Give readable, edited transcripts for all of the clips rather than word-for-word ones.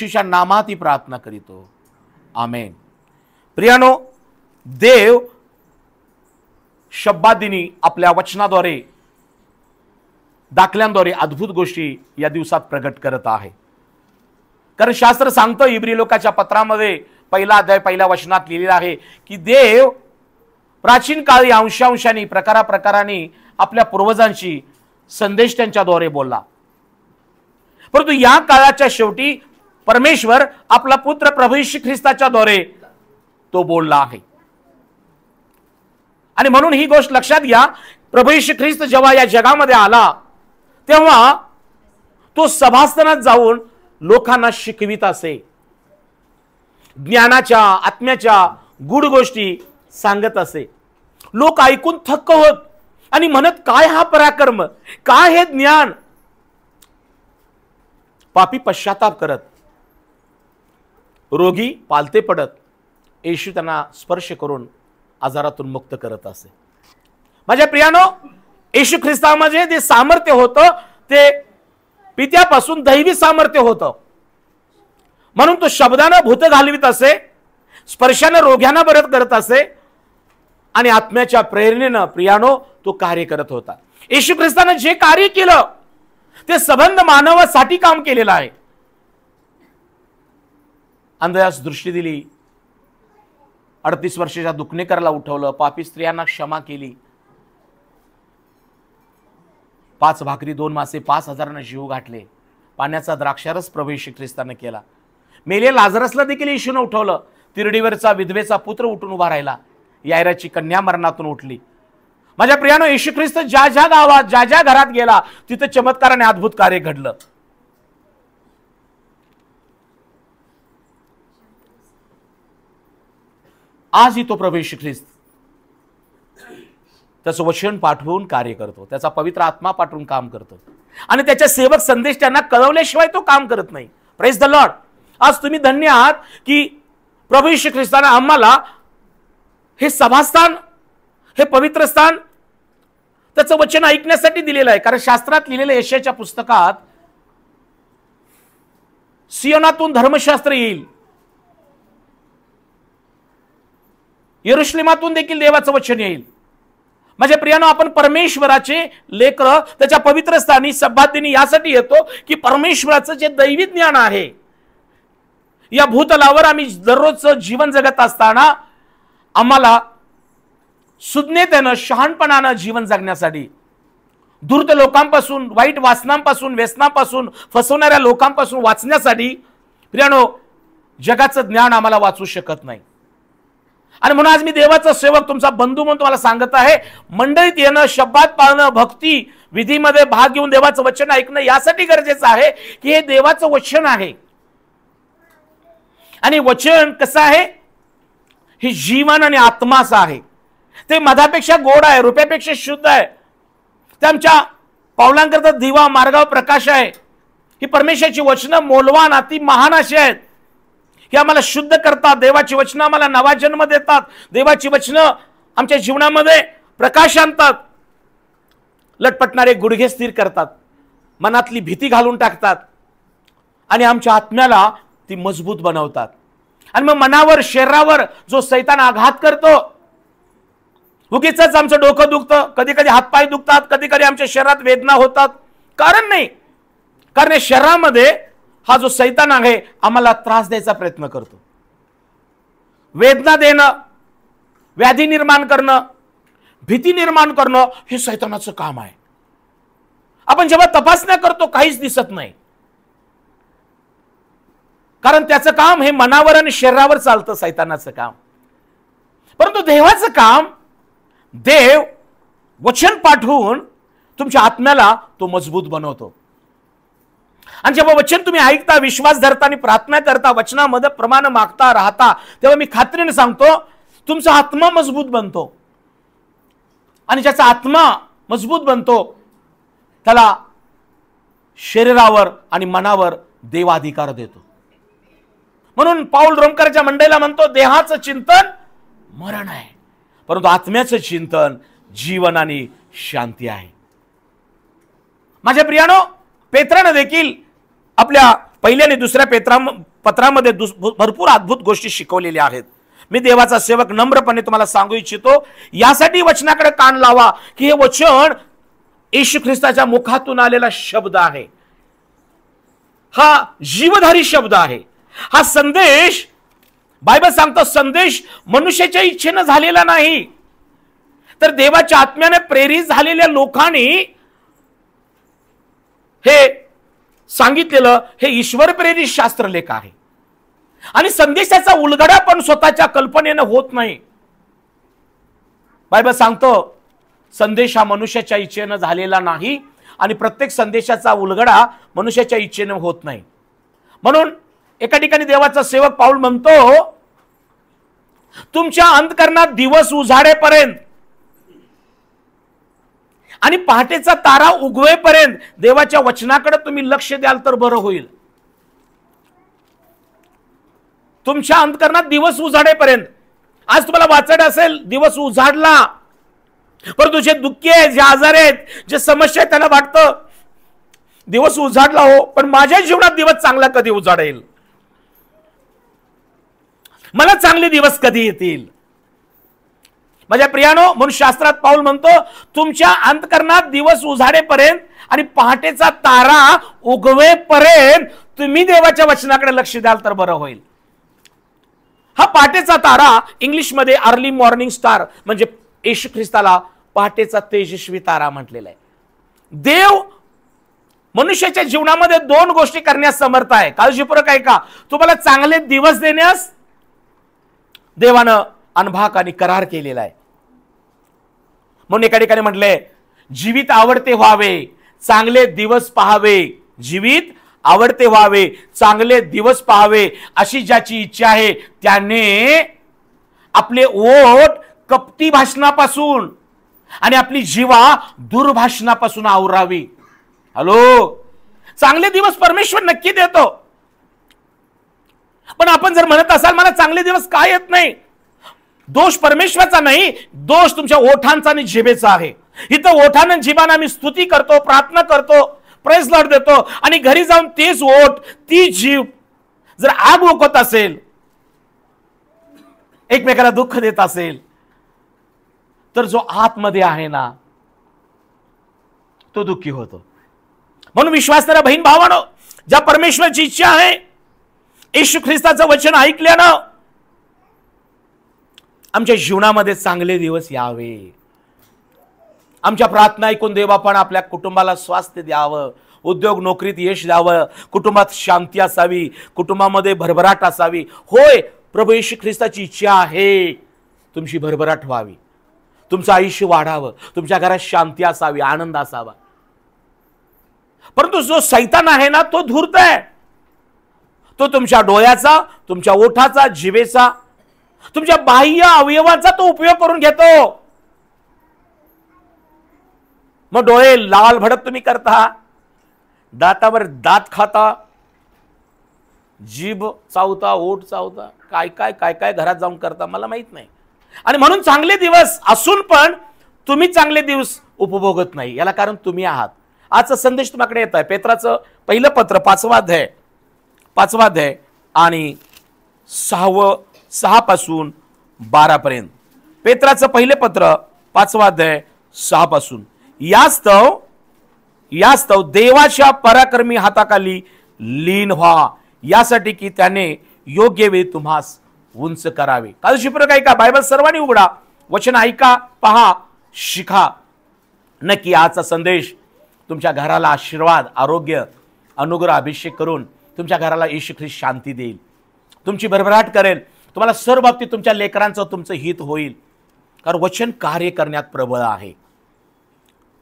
येशूच्या नामात ही प्रार्थना करीतो, आमेन. प्रियानो, देव शब्दादिनी आपल्या वचनाद्वारे, दाखल्यांद्वारे अद्भुत गोष्टी या दिवसात प्रगट करत आहे. कारण शास्त्र सांगतं इब्री लोकाच्या पत्रामध्ये 1 अध्याय 1 वचनात लिहिलेलं आहे की देव प्राचीन काळी अंशांशाने प्रकाराने आपल्या पूर्वजांशी संदेश त्यांच्याद्वारे बोलला. परंतु या काळाच्या शेवटी परमेश्वर आपला पुत्र प्रभू येशू ख्रिस्ताच्या द्वारे तो बोलला आहे. आणि म्हणून ही गोष्ट लक्षात घ्या, प्रभू येशू ख्रिस्त जेव्हा या जगामध्ये आला तेव्हा तो सभास्थानात जाऊन लोकांना शिकवित असे, ज्ञानाच्या आत्म्याच्या गूढ गोष्टी सांगत असे. लोक ऐकून थक्क होत आणि म्हणत, काय हा पराक्रम, काय हे ज्ञान. पापी पश्चाताप करत, रोगी पालते पडत, येशू त्यांना स्पर्श करून आजारातून मुक्त करत असे. माझ्या प्रियानो, येशू ख्रिस्तामध्ये जे सामर्थ्य होतं ते पित्यापासून दैवी सामर्थ्य होतं. म्हणून तो शब्दानं भूत घालवित असे, स्पर्शानं रोग्यांना बरं करत असे आणि आत्म्याच्या प्रेरणेनं प्रियानो तो कार्य करत होता. येशू ख्रिस्तानं जे कार्य केलं ते संबंध मानवासाठी काम केलेलं आहे. अंधयास दृष्टी दिली, 38 वर्षाच्या दुखणेकराला उठवलं, पापी स्त्रियांना क्षमा केली, 5 भाकरी 2 मासे 5,000 जीव गाठले, पाण्याचा द्राक्षारस प्रभू येशू ख्रिस्ताने केला. मेले लाजरसला देखील येशूने उठवलं, तिरडीवरचा विधवेचा पुत्र उठून उभा राहिला, यायराची कन्या मरणातून उठली. माझ्या प्रियानो, येशू ख्रिस्त ज्या ज्या गावात ज्या ज्या घरात गेला तिथे चमत्काराने अद्भुत कार्य घडलं. आजही तो प्रभू येशू ख्रिस्त त्याचं वचन पाठवून कार्य करतो, त्याचा पवित्र आत्मा पाठवून काम करतो आणि त्याच्या सेवक संदेश त्यांना कळवल्याशिवाय तो काम करत नाही. Praise the Lord. आज तुम्ही धन्य आहात की प्रभू येशू ख्रिस्ताने आम्हाला हे सभास्थान, हे पवित्र स्थान त्याचं वचन ऐकण्यासाठी दिलेलं आहे. कारण शास्त्रात लिहिलेल्या यशायाच्या पुस्तकात सियोनातून धर्मशास्त्र येईल, यरुशलेमातून देखील देवाचं वचन येईल. माझ्या प्रियानो, आपण परमेश्वराचे लेकरं त्याच्या पवित्र स्थानी सभादिनी यासाठी येतो की परमेश्वराचं जे दैवी ज्ञान आहे या भूतलावर आम्ही दररोजचं जीवन जगत असताना आम्हाला सुज्ञतेनं शहाणपणानं जीवन जगण्यासाठी, धूर्त लोकांपासून, वाईट वासनांपासून, व्यसनापासून, फसवणाऱ्या लोकांपासून वाचण्यासाठी प्रियानो जगाचं ज्ञान आम्हाला वाचू शकत नाही. आणि म्हणून आज मी देवाचा सेवक, तुमचा बंधू म्हणून तुम्हाला सांगत आहे, मंडळीत येणं, शब्दात पाळणं, भक्ती विधीमध्ये भाग घेऊन देवाचं वचन ऐकणं यासाठी गरजेचं आहे की हे देवाचं वचन आहे. आणि वचन कसं आहे, हे जीवन आणि आत्माचं आहे. ते मधापेक्षा गोड आहे, रुपयापेक्षा शुद्ध आहे. ते आमच्या पावलांकरता दिवा, मार्गावर प्रकाश आहे. ही परमेश्वराची वचनं मोलवान, अति महान अशी आहेत की आम्हाला शुद्ध करतात. देवाची वचनं आम्हाला नवा जन्म देतात. देवाची वचनं आमच्या जीवनामध्ये प्रकाश आणतात, लटपटणारे गुडघे स्थिर करतात, मनातली भीती घालून टाकतात आणि आमच्या आत्म्याला ती मजबूत बनवतात. आणि मग मनावर, शरीरावर जो सैतान आघात करतो, उगीच आमचं डोकं दुखतं, कधी कधी हातपाय दुखतात, कधी कधी आमच्या शरीरात वेदना होतात, कारण नाही. कारण या शरीरामध्ये हा जो सैतान आहे आम्हाला त्रास द्यायचा प्रयत्न करतो, वेदना देणं, व्याधी निर्माण करणं, भीती निर्माण करणं हे सैतानाचं काम आहे. आपण जेव्हा तपासण्या करतो काहीच दिसत नाही, कारण त्याचं काम हे मनावर आणि शरीरावर चालतं, सैतानाचं काम. परंतु देवाचं काम, देव वचन पाठवून तुमच्या आत्म्याला तो मजबूत बनवतो. आणि जेव्हा वचन तुम्ही ऐकता, विश्वास धरता आणि प्रार्थना करता, वचनामध्ये प्रमाण मागता राहता, तेव्हा मी खात्रीने सांगतो तुमचा आत्मा मजबूत बनतो. आणि ज्याचा आत्मा मजबूत बनतो त्याला शरीरावर आणि मनावर देव अधिकार देतो. म्हणून पाऊल रोमकरच्या मंडळीला म्हणतो, देहाचं चिंतन मरण आहे, परंतु आत्म्याचं चिंतन जीवन आणि शांती आहे. माझ्या प्रियानो, पेत्राने देखील आपल्या पहिल्या आणि दुसऱ्या पत्रामध्ये भरपूर अद्भुत गोष्टी शिकवलेल्या आहेत. मी देवाचा सेवक नम्रपणे तुम्हाला सांगू इच्छितो, यासाठी वचनाकडे कान लावा की हे वचन येशू ख्रिस्ताच्या मुखातून आलेला शब्द आहे. हा जीवधारी शब्द आहे. हा संदेश, बायबल सांगतो, संदेश मनुष्याच्या इच्छेनं झालेला नाही, तर देवाच्या आत्म्याने प्रेरित झालेल्या लोकांनी हे सांगितलेलं हे ईश्वर प्रेरित शास्त्रलेख आहे. आणि संदेशाचा उलगडा पण स्वतःच्या कल्पनेनं होत नाही. बायबल सांगतो संदेश हा मनुष्याच्या इच्छेनं झालेला नाही आणि प्रत्येक संदेशाचा उलगडा मनुष्याच्या इच्छेनं होत नाही. म्हणून एका ठिकाणी देवाचा सेवक पाऊल म्हणतो, तुमच्या अंतःकरणात दिवस उजाडेपर्यंत आणि पहाटेचा तारा उगवेपर्यंत देवाच्या वचनाकडे तुम्ही लक्ष द्याल तर बरं होईल. तुमच्या अंतःकरणात दिवस उजाडेपर्यंत. आज तुम्हाला वाचायचं असेल, दिवस उजाडला, पण तुझे दुःखी आहेत, जे आजार आहेत, जे समस्या आहेत, त्यांना वाटतं दिवस उजाडला हो, पण माझ्या जीवनात दिवस चांगला कधी उजाडेल, मला चांगले दिवस कधी येतील. माझ्या प्रियानो, म्हणून शास्त्रात पाऊल म्हणतो, तुमच्या अंतःकरणात दिवस उजाडेपर्यंत आणि पहाटेचा तारा उगवेपर्यंत तुम्ही देवाच्या वचनाकडे लक्ष द्याल तर बरं होईल. हा पहाटेचा तारा इंग्लिशमध्ये अर्ली मॉर्निंग स्टार, म्हणजे येशू ख्रिस्ताला पहाटेचा तेजस्वी तारा म्हटलेला आहे. देव मनुष्याच्या जीवनामध्ये दोन गोष्टी करण्यास समर्थ आहे. काळजीपूर्वक ऐका, तुम्हाला चांगले दिवस देण्यास देवानं अनभाग आणि करार केलेला आहे. म्हणून एका ठिकाणी म्हटलंय, जीवित आवडते व्हावे, चांगले दिवस पाहावे. जीवित आवडते व्हावे, चांगले दिवस पाहावे, अशी ज्याची इच्छा आहे त्याने आपले ओठ कपटी भाषणापासून आणि आपली जीवा दुर्भाषणापासून आवरावी. हॅलो, चांगले दिवस परमेश्वर नक्की देतो, पण आपण जर म्हणत असाल मला चांगले दिवस काय येत नाही, दोष परमेश्वराचा नाही, दोष तुमच्या ओठांचा आणि जिभेचा आहे. इथं ओठानं जिभानं आम्ही स्तुती करतो, प्रार्थना करतो, प्रेज लॉर्ड देतो, आणि घरी जाऊन तेच ओठ, ती जीभ जर आग ओकत असेल, एकमेकाला दुःख देत असेल, तर जो आतमध्ये आहे ना तो दुःखी होतो. म्हणून विश्वासणाऱ्या बहीण भावांनो, ज्या परमेश्वराची इच्छा आहे येशू ख्रिस्ताचं वचन ऐकल्यानं आमच्या जीवनामध्ये चांगले दिवस यावे. आमच्या प्रार्थना ऐकून देव आपण आपल्या कुटुंबाला स्वास्थ्य द्यावं, उद्योग नोकरीत यश द्यावं, कुटुंबात शांती असावी, कुटुंबामध्ये भरभराट असावी. होय, प्रभू येशू ख्रिस्ताची इच्छा आहे तुमची भरभराट व्हावी, तुमचं आयुष्य वाढावं, तुमच्या घरात शांती असावी, आनंद असावा. परंतु जो सैतान आहे ना तो धूर्त आहे. तो तुमच्या डोळ्याचा, तुमच्या ओठाचा, जिभेचा, तुमच्या बाह्य अवयवाचा तो उपयोग करून घेतो. मग डोळे लाल भडक तुम्ही करता, दातावर दात खाता, जीभ चावता, ओठ चावता, काय काय काय काय घरात जाऊन करता मला माहित नाही. आणि म्हणून चांगले दिवस असून पण तुम्ही चांगले दिवस उपभोगत नाही. याला कारण तुम्ही आहात. आजचा संदेश तुमच्याकडे येत आहे. पेत्राचं पहिलं पत्र 5वा अध्याय आणि 6 पासून 12 पर्यंत. पेत्राचं पहिले पत्र 5वा अध्याय 6 पासून. यास्तव देवाच्या पराक्रमी हाताखाली लीन व्हा, यासाठी की त्याने योग्य वेळी तुम्हास उंच करावे. काळजीपूर्वक ऐका, बायबल सर्वांनी उघडा, वचन ऐका, पहा, शिका. नक्की आजचा संदेश तुमच्या घराला आशीर्वाद, आरोग्य, अनुग्रह, अभिषेक करून तुमच्या घराला येशू ख्रिस्त शांती देईल, तुमची भरभराट करेल. तुम्हाला सर्व बाबतीत तुमच्या लेकरांचं तुमचं हित होईल, कारण वचन कार्य करण्यात प्रबळ आहे.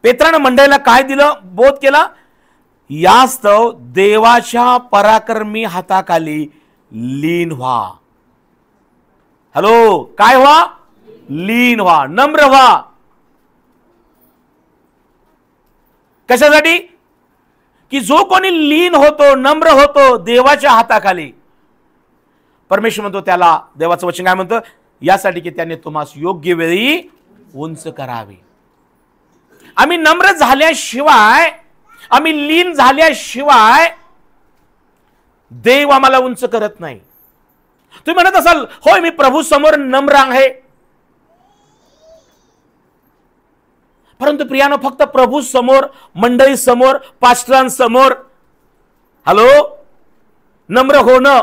पेत्रानं मंडळीला काय दिलं, बोध केला, यास्तव देवाच्या पराक्रमी हाताखाली लीन व्हा. हॅलो, काय व्हा? लीन व्हा, नम्र व्हा. कशासाठी? की जो कोणी लीन होतो, नम्र होतो देवाच्या हाताखाली, परमेश्वर म्हणतो त्याला, देवाचं वचन काय म्हणतं, यासाठी की त्याने तुम्हास योग्य वेळी उंच करावे. आम्ही नम्र झाल्याशिवाय, आम्ही लीन झाल्याशिवाय देव आम्हाला उंच करत नाही. तुम्ही म्हणत असाल, होय मी प्रभू समोर नम्र आहे. परंतु प्रियानो, फक्त प्रभू समोर, मंडळी समोर, पास्टरांसमोर हॅलो नम्र होणं,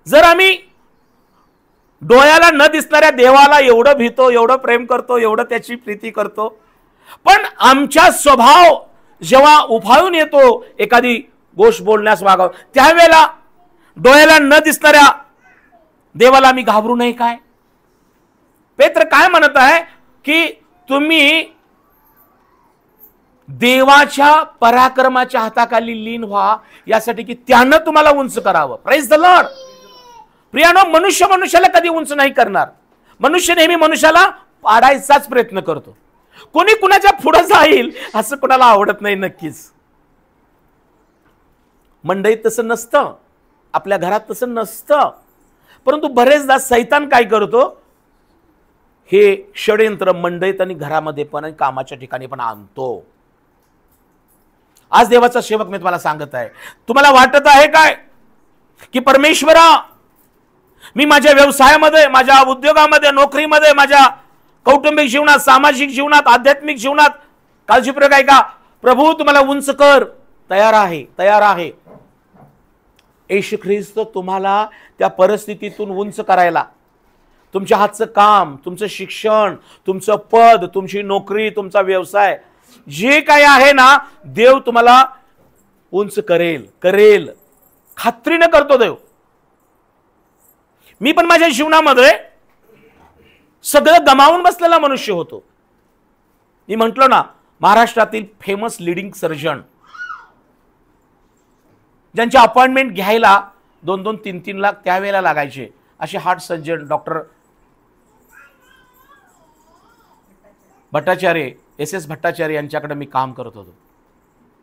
जर आम्ही डोळ्याला न दिसणाऱ्या देवाला एवढं भीतो, एवढं प्रेम करतो, एवढं त्याची प्रीती करतो, पण आमचा स्वभाव जेव्हा उफाळून येतो एखादी गोष्ट बोलण्यास वागाव, त्यावेळेला डोळ्याला न दिसणाऱ्या देवाला आम्ही घाबरू नये काय? पेत्र काय म्हणत आहे की तुम्ही देवाच्या पराक्रमाच्या हाताखाली लीन व्हा, यासाठी की त्यानं तुम्हाला उंच करावं. Praise the Lord. प्रियानो, मनुष्य मनुष्याला कधी उंच नाही करणार. मनुष्य नेहमी मनुष्याला पाडायचाच प्रयत्न करतो. कोणी कुणाच्या पुढे जाईल असं कोणाला आवडत नाही. नक्कीच मंडळीत तसं नसतं, आपल्या घरात तसं नसतं. परंतु बरेचदा सैतान काय करतो, हे षडयंत्र मंडळीत आणि घरामध्ये पण आणि कामाच्या ठिकाणी पण आणतो. आज देवाचा सेवक मी तुम्हाला सांगत आहे, तुम्हाला वाटत आहे काय की परमेश्वरा, मी माझ्या व्यवसायामध्ये, माझ्या उद्योगामध्ये, नोकरीमध्ये, माझ्या कौटुंबिक जीवनात, सामाजिक जीवनात, आध्यात्मिक जीवनात काळजीपूर्वक आहे का? प्रभू तुम्हाला उंच कर. तयार आहे, तयार आहे. येशू ख्रिस्त तुम्हाला त्या परिस्थितीतून उंच करायला, तुमच्या हातचं काम, तुमचं शिक्षण, तुमचं पद, तुमची नोकरी, तुमचा व्यवसाय, जे काही आहे ना, देव तुम्हाला उंच करेल, करेल, खात्रीने करतो देव. मी पण माझ्या जीवनामध्ये सगळं गमावून बसलेला मनुष्य होतो. मी म्हंटलो ना, महाराष्ट्रातील फेमस लीडिंग सर्जन, ज्यांची अपॉइंटमेंट घ्यायला 2-2, 3-3 लाख त्यावेळेला लागायचे, असे heart surgeon doctor Bhattacharya, SS Bhattacharya यांच्याकडे मी काम करत होतो.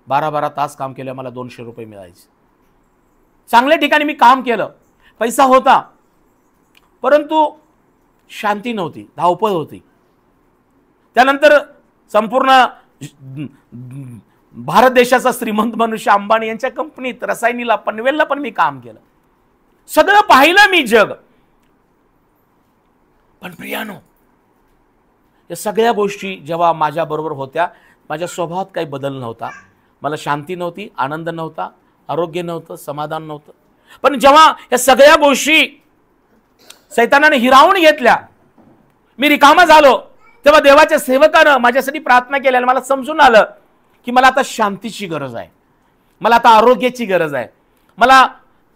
12-12 तास काम केलं, मला 200 रुपये मिळायचे. चांगल्या ठिकाणी मी काम केलं, पैसा होता, परंतु शांती नव्हती, धावपळ होती. त्यानंतर संपूर्ण भारत देशाचा श्रीमंत मनुष्य अंबानी यांच्या कंपनीत, रसायनीला, पनवेलला पण मी काम केलं. सगळं पाहिलं मी जग. पण प्रियानो, या सगळ्या गोष्टी जेव्हा माझ्या बरोबर होत्या, माझ्या स्वभावात काही बदल नव्हता. मला शांती नव्हती, आनंद नव्हता, आरोग्य नव्हतं, समाधान नव्हतं. पण जेव्हा या सगळ्या गोष्टी सैतानाने हिरावून घेतल्या, मी रिकामा झालो, तेव्हा देवाच्या सेवकानं माझ्यासाठी प्रार्थना केली आणि मला समजून आलं की मला आता शांतीची गरज आहे, मला आता आरोग्याची गरज आहे, मला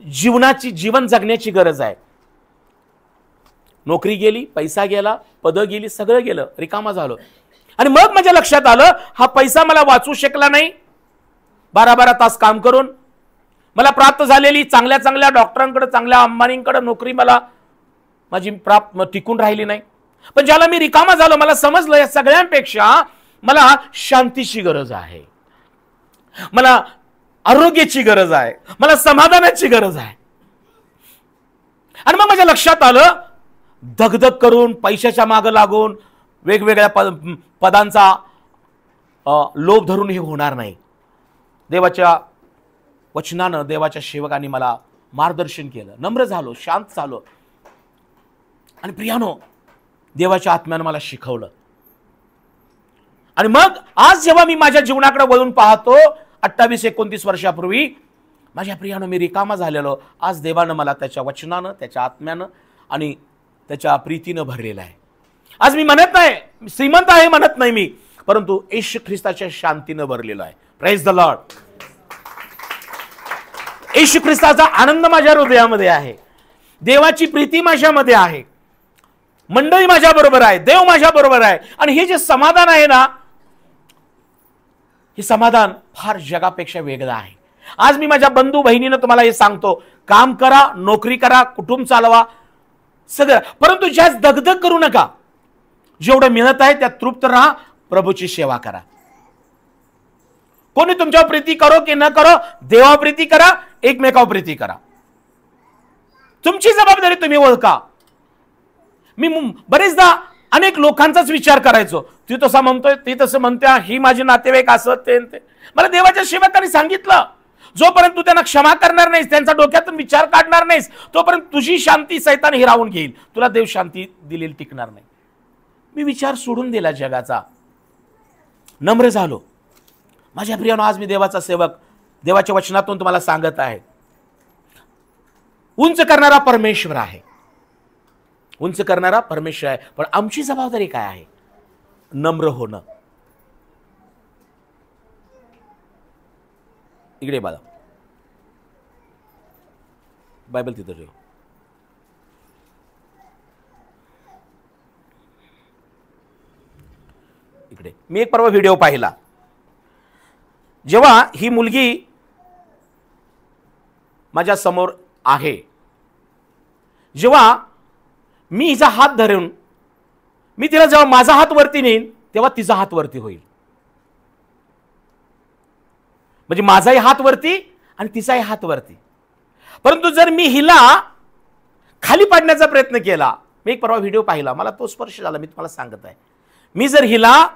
जीवन जगण्याची गरज आहे. नोकरी गेली, पैसा गेला, पद गेली, सगळं गेलं, रिकामा झालो. आणि मग माझ्या लक्षात आलं, हा पैसा मला वाचू शकला नाही. 12-12 तास काम करून मला प्राप्त झालेली चांगल्या चांगल्या डॉक्टरांकडे, चांगल्या अंबानींकडे नोकरी मला माझी टिकून राहिली नाही. पण ज्याला मी रिकामा झालो, मला समजलं या सगळ्यांपेक्षा मला शांतीची गरज आहे, मला आरोग्याची गरज आहे, मला समाधानाची गरज आहे. आणि मग माझ्या लक्षात आलं, धगधग करून, पैशाच्या मागे लागून, वेगवेगळ्या पदांचा लोभ धरून हे होणार नाही. देवाच्या वचनानं, देवाच्या सेवकांनी मला मार्गदर्शन केलं, नम्र झालो, शांत झालो. आणि प्रियानो, देवाच्या आत्म्यानं मला शिकवलं. आणि मग आज जेव्हा मी माझ्या जीवनाकडे वळून पाहतो, 28-29 वर्षापूर्वी, माझ्या प्रियानो, मी रिकामा झालेलो, आज देवानं मला त्याच्या वचनानं, त्याच्या आत्म्यानं आणि त्याच्या प्रीतीनं भरलेलं आहे. आज मी म्हणत नाही श्रीमंत आहे, म्हणत नाही मी, परंतु येशू ख्रिस्ताच्या शांतीनं भरलेलो आहे. Praise the lord. येशू ख्रिस्ताचा आनंद माझ्या हृदयामध्ये आहे, देवाची प्रीती माझ्यामध्ये आहे, मंडळी माझ्या बरोबर आहे, देव माझ्या बरोबर आहे. आणि हे जे समाधान आहे ना, हे समाधान फार जगापेक्षा वेगळं आहे. आज मी माझ्या बंधू बहिणीनं तुम्हाला हे सांगतो, काम करा, नोकरी करा, कुटुंब चालवा, सगळं, परंतु जास्त दगदग करू नका. जेवढं मिळत आहे त्यात तृप्त राहा, प्रभूची सेवा करा. कोणी तुमच्यावर प्रीती करो की न करो, देवा प्रीती करा, एकमेकावर प्रीती करा. तुमची जबाबदारी तुम्ही ओळखा. मी बरेचदा अनेक लोकांचाच विचार करायचो, ती तसं म्हणतोय, ती तसं म्हणत्या, ही माझी नातेवाईक असं ते. मला देवाच्या सेवकांनी सांगितलं, जोपर्यंत तू त्यांना क्षमा करणार नाहीस, त्यांचा डोक्यातून विचार काढणार नाहीस, तोपर्यंत तुझी शांती सैतान हिरावून घेईल, तुला देव शांती दिलेली टिकणार नाही. मी विचार सोडून दिला जगाचा, नम्र झालो. माझ्या प्रियानो, आज मी देवाचा सेवक, देवाच्या वचनातून तुम्हाला सांगत आहे, उंच करणारा परमेश्वर आहे, उंच करणारा परमेश्वर आहे. पण आमची जबाबदारी काय आहे? नम्र होणं. इकडे बघा, बायबल तिथं ठेव. इकडे मी एक परवा व्हिडिओ पाहिला, जेव्हा ही मुलगी माझ्या समोर आहे, जेव्हा मी हिचा हात धरून मी तिला जेव्हा माझा हात वरती नेईन, तेव्हा तिचा हात वरती होईल. म्हणजे माझाही हात वरती आणि तिचाही हात वरती. परंतु जर मी हिला खाली पाडण्याचा प्रयत्न केला, मी एक परवा व्हिडिओ पाहिला, मला तो स्पर्श झाला, मी तुम्हाला सांगत आहे, मी जर हिला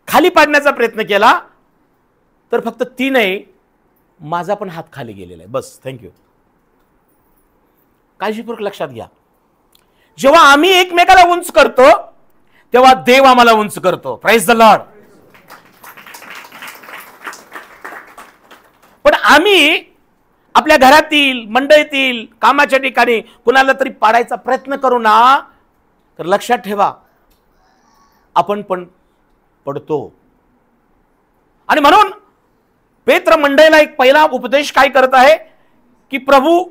खाली पाडण्याचा प्रयत्न केला तर फक्त ती नाही, माझा पण हात खाली गेलेला आहे. बस, थँक्यू. काळजीपूर्वक लक्षात घ्या, जेव्हा आम्ही एकमेकाला उंच करतो तेव्हा देव आम्हाला उंच करतो. Praise the lord. पण आम्ही आपल्या घरातील, मंडळीतील, कामाच्या ठिकाणी कुणाला तरी पाडायचा प्रयत्न करू ना, तर लक्षात ठेवा, आपण पण पडतो. आणि म्हणून पेत्र मंडळीला एक पहिला उपदेश काय करत आहे की प्रभू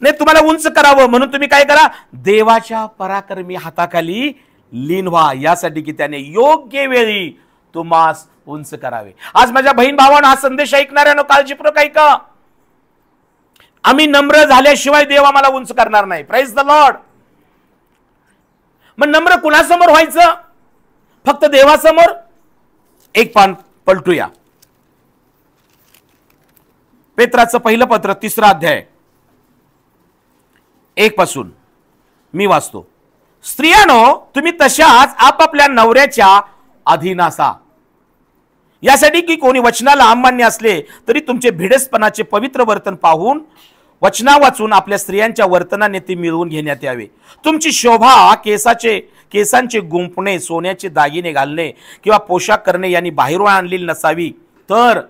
ने तुम्हाला उंच करावं म्हणून तुम्ही काय करा, देवाच्या पराक्रमी हाताखाली लीन व्हा, यासाठी की त्याने योग्य वेळी तुम्हास उंच करावे. आज माझ्या बहीण भावांनो, हा संदेश ऐकणाऱ्यानो काळजीपूर्वक ऐका, आम्ही नम्र झाल्याशिवाय देव आम्हाला उंच करणार नाही. Praise the lord. मग नम्र कुणासमोर व्हायचं? फक्त देवासमोर. एक पान पलटूया, पेत्राचं पहिलं पत्र 3रा अध्याय 1 पासून मी वाचतो. स्त्रियांनो, तुम्ही तशाच आपापल्या नवऱ्याच्या अधीन असा, यासाठी की कोणी वचनाला अमान्य असले तरी तुमचे भिडसपणाचे पवित्र वर्तन पाहून वचना वाचून आपल्या स्त्रियांच्या वर्तनाने ते मिळवून घेण्यात यावे. तुमची शोभा केसांचे गुंफणे, सोन्याचे दागिने घालणे किंवा पोशाख करणे यांनी बाहेरून आणलेली नसावी, तर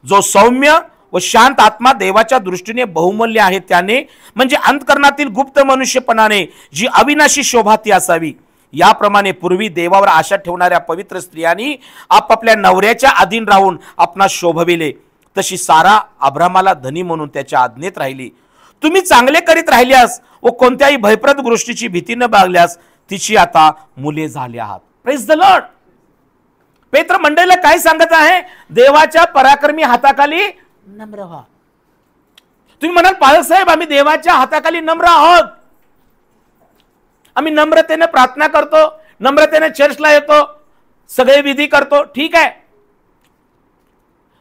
जो सौम्य व शांत आत्मा देवाच्या दृष्टीने बहुमूल्य आहे त्याने, म्हणजे अंतकरणातील गुप्त मनुष्यपणाने जी अविनाशी शोभा ती असावी. याप्रमाणे पूर्वी देवावर आशा ठेवणाऱ्या पवित्र स्त्रियांनी आपापल्या नवऱ्याच्या अधीन राहून आपणास शोभविले, तशी सारा अब्रामाला धनी म्हणून त्याच्या आज्ञेत राहिली. तुम्ही चांगले करीत राहिल्यास व कोणत्याही भयप्रद गोष्टीची भीती न बाळगल्यास तिची आता मुले झाली आहात. Praise the lord. पेत्र मंडळीला काय सांगत आहे? देवाच्या पराक्रमी हाताखाली नम्र व्हा. तुम्ही म्हणाल पालक साहेब, आम्ही देवाच्या हाताखाली नम्र आहोत, आम्ही नम्रतेने प्रार्थना करतो, नम्रतेने चर्चला येतो, सगळे विधी करतो, ठीक आहे.